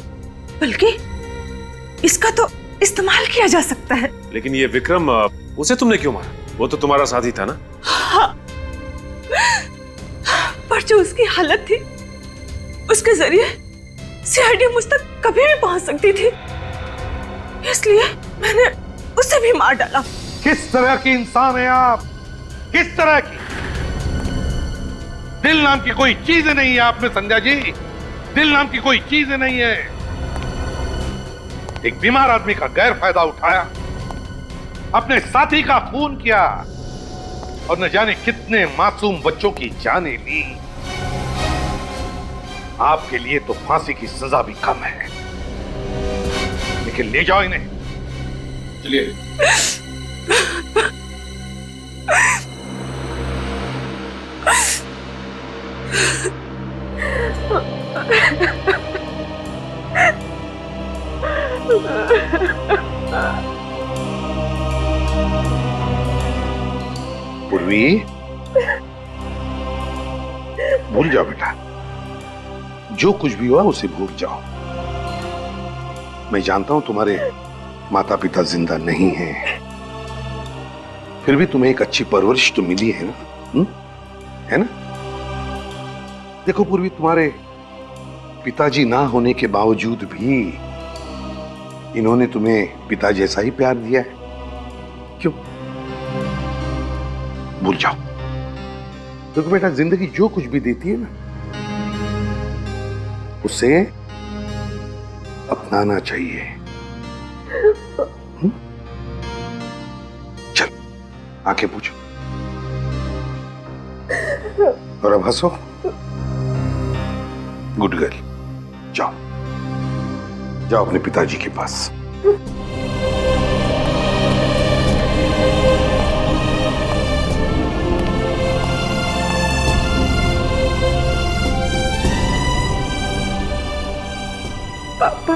बल्कि इसका तो इस्तेमाल किया जा सकता है। लेकिन ये विक्रम, उसे तुमने क्यों मारा? वो तो तुम्हारा साथी था ना? हाँ, पर जो उसकी हालत थी उसके जरिए सीआईडी मुझ तक कभी भी पहुंच सकती थी, इसलिए मैंने उसे भी मार डाला। किस तरह की इंसान है आप? किस तरह की? दिल नाम की कोई चीज नहीं है आप में संध्या जी। दिल नाम की कोई चीज नहीं है। एक बीमार आदमी का गैर फायदा उठाया, अपने साथी का खून किया और न जाने कितने मासूम बच्चों की जानें ली। आपके लिए तो फांसी की सजा भी कम है, लेकिन ले जाओ इन्हें। चलिए। पूर्वी, भूल जाओ बेटा, जो कुछ भी हुआ उसे भूल जाओ। मैं जानता हूं तुम्हारे माता पिता जिंदा नहीं हैं, फिर भी तुम्हें एक अच्छी परवरिश तो मिली है ना, है ना? देखो पूर्वी, तुम्हारे पिताजी ना होने के बावजूद भी इन्होंने तुम्हें पिता जैसा ही प्यार दिया है। क्यों? भूल जाओ। देखो बेटा, जिंदगी जो कुछ भी देती है ना, उसे अपनाना चाहिए। चल, आंखें पूछो और अब हंसो। गुड गर्ल, जाओ जाओ अपने पिताजी के पास। पापा,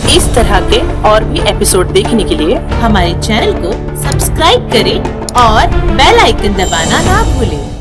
इस तरह के और भी एपिसोड देखने के लिए हमारे चैनल को सब्सक्राइब करें और बेल आइकन दबाना ना भूलें।